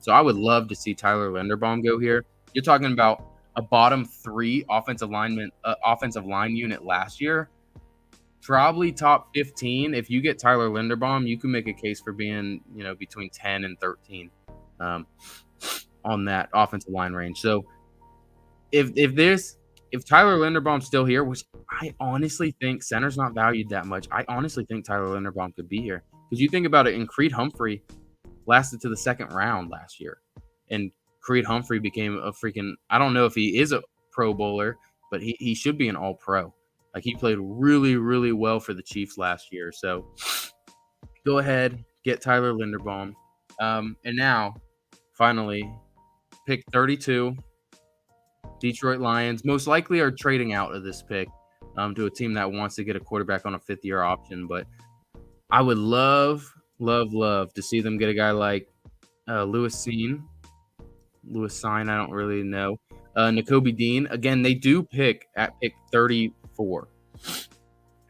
So I would love to see Tyler Linderbaum go here. You're talking about a bottom 3 offensive line unit last year. Probably top 15. If you get Tyler Linderbaum, you can make a case for being, between 10 and 13 on that offensive line range. So if Tyler Linderbaum's still here, which I honestly think center's not valued that much, I honestly think Tyler Linderbaum could be here. Because you think about it, and Creed Humphrey lasted to the second round last year. And Creed Humphrey became a freaking, I don't know if he is a Pro Bowler, but he should be an All-Pro. Like, he played really, really well for the Chiefs last year. So go ahead, get Tyler Linderbaum. And now, finally, pick 32, Detroit Lions most likely are trading out of this pick to a team that wants to get a quarterback on a fifth-year option. But I would love, love, love to see them get a guy like Lewis Cine. I don't really know. N'Kobe Dean. Again, they do pick at pick 34.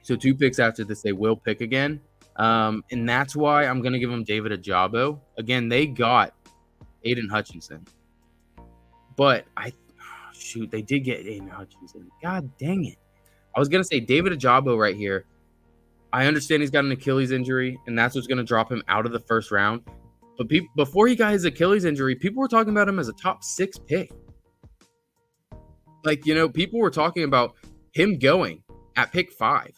So 2 picks after this, they will pick again. And that's why I'm going to give them David Ajabo. Again, they got Aiden Hutchinson. But they did get Aiden Hutchinson. God dang it. I was going to say David Ajabo right here. I understand he's got an Achilles injury, and that's what's going to drop him out of the first round. But before he got his Achilles injury, people were talking about him as a top 6 pick. Like, people were talking about him going at pick 5.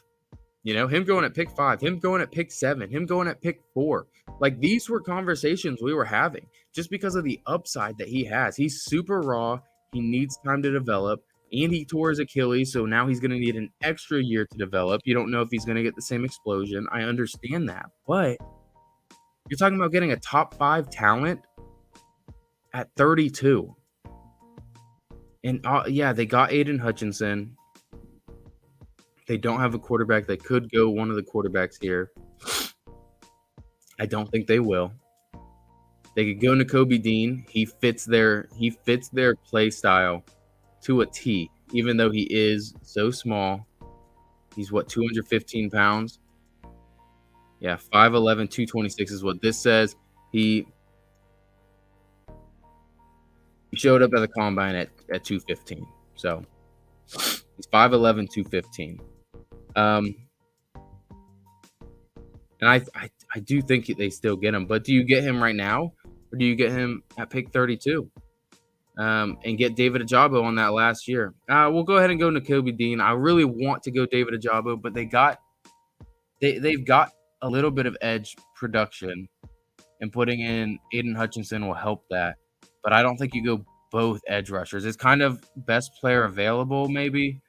Him going at pick 5, him going at pick 7, him going at pick 4. Like, these were conversations we were having just because of the upside that he has. He's super raw. He needs time to develop, and he tore his Achilles, so now he's going to need an extra year to develop. You don't know if he's going to get the same explosion. I understand that, but you're talking about getting a top 5 talent at 32. And yeah, they got Aiden Hutchinson. They don't have a quarterback. They could go one of the quarterbacks here. I don't think they will. They could go N'Kobe Dean. He fits their play style to a T, even though he is so small. He's 215 pounds? Yeah, 5'11", 226 is what this says. He showed up at the combine at 215. So he's 5'11", 215. And I do think they still get him. But do you get him right now? Or do you get him at pick 32? And get David Ajabo on that last year? We'll go ahead and go N'Kobe Dean. I really want to go David Ajabo, but they've got a little bit of edge production, and putting in Aiden Hutchinson will help that. But I don't think you go both edge rushers. It's kind of best player available, maybe.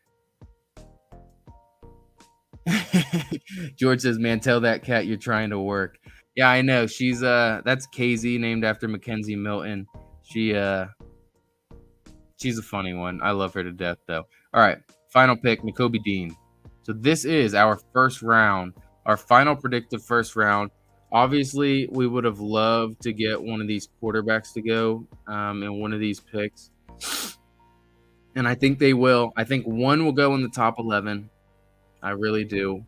George says, man, tell that cat you're trying to work. Yeah, I know. She's that's KZ, named after Mackenzie Milton. She's a funny one. I love her to death, though. All right, final pick, N'Kobe Dean. So this is our first round, our final predictive first round. Obviously, we would have loved to get one of these quarterbacks to go in one of these picks. And I think they will. I think one will go in the top 11. I really do.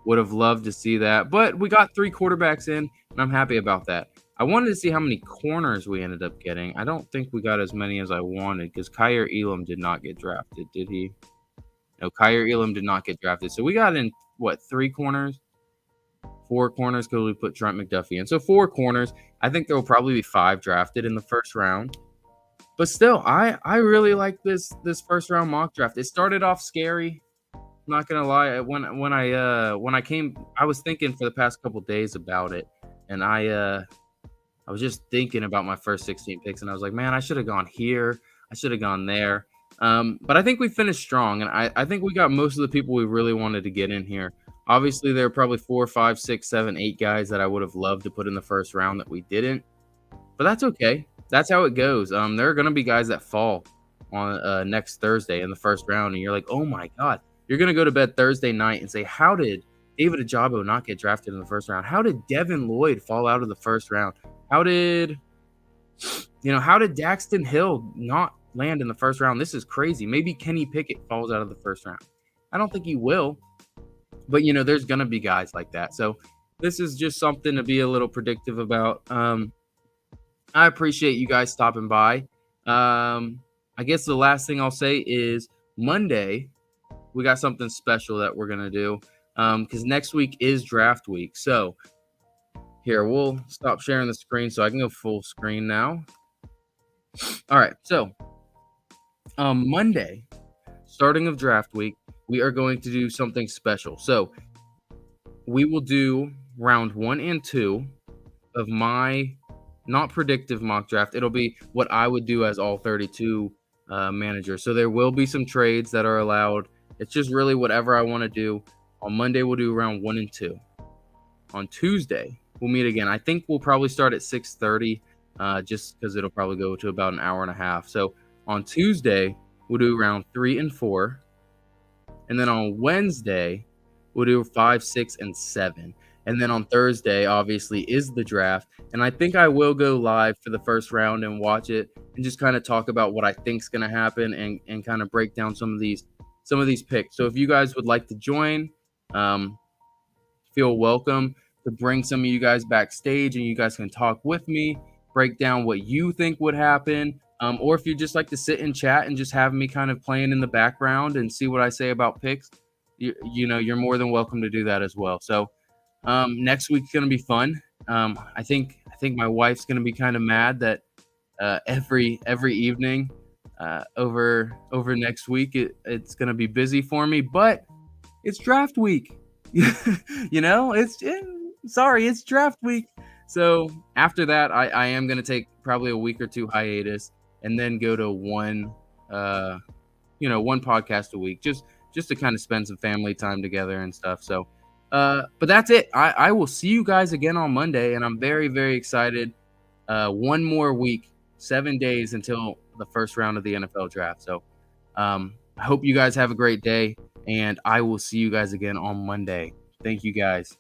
Would have loved to see that. But we got 3 quarterbacks in, and I'm happy about that. I wanted to see how many corners we ended up getting. I don't think we got as many as I wanted, because Kyer Elam did not get drafted, did he? No, Kyer Elam did not get drafted. So we got in, 3 corners? 4 corners, because we put Trent McDuffie in. So 4 corners. I think there will probably be 5 drafted in the first round. But still, I really like this first round mock draft. It started off scary. I'm not gonna lie. When I came, I was thinking for the past couple days about it, and I was just thinking about my first 16 picks, and I was like, man, I should have gone here. I should have gone there. But I think we finished strong, and I think we got most of the people we really wanted to get in here. Obviously, there are probably 4, 5, 6, 7, 8 guys that I would have loved to put in the first round that we didn't. But that's okay. That's how it goes. There are going to be guys that fall on next Thursday in the first round, and you're like, oh my God. You're going to go to bed Thursday night and say, how did David Ajabo not get drafted in the first round? How did Devin Lloyd fall out of the first round? How did Daxton Hill not land in the first round? This is crazy. Maybe Kenny Pickett falls out of the first round. I don't think he will. But, there's going to be guys like that. So this is just something to be a little predictive about. I appreciate you guys stopping by. I guess the last thing I'll say is Monday, we got something special that we're going to do because next week is draft week. So here, we'll stop sharing the screen so I can go full screen now. All right. So Monday, starting of draft week, we are going to do something special. So we will do round 1 and 2 of my not predictive mock draft. It'll be what I would do as all 32 managers. So there will be some trades that are allowed. It's just really whatever I want to do. On Monday, we'll do round 1 and 2. on Tuesday, we'll meet again. I think we'll probably start at 6:30, just because it'll probably go to about an hour and a half. So on Tuesday, we'll do around 3 and 4. And then on Wednesday, we'll do 5, 6, and 7. And then on Thursday, obviously, is the draft. And I think I will go live for the first round and watch it and just kind of talk about what I think's going to happen and kind of break down some of these picks. So if you guys would like to join, um, feel welcome to bring some of you guys backstage and you guys can talk with me, break down what you think would happen. Or if you just like to sit and chat and just have me kind of playing in the background and see what I say about picks, you're more than welcome to do that as well. So next week's going to be fun. I think my wife's going to be kind of mad that every evening over next week it's going to be busy for me, but it's draft week. It's draft week. So after that, I am going to take probably a week or two hiatus and then go to one podcast a week, just to kind of spend some family time together and stuff. So, but that's it. I will see you guys again on Monday, and I'm very, very excited. One more week, 7 days until the first round of the NFL draft. So, I hope you guys have a great day, and I will see you guys again on Monday. Thank you, guys.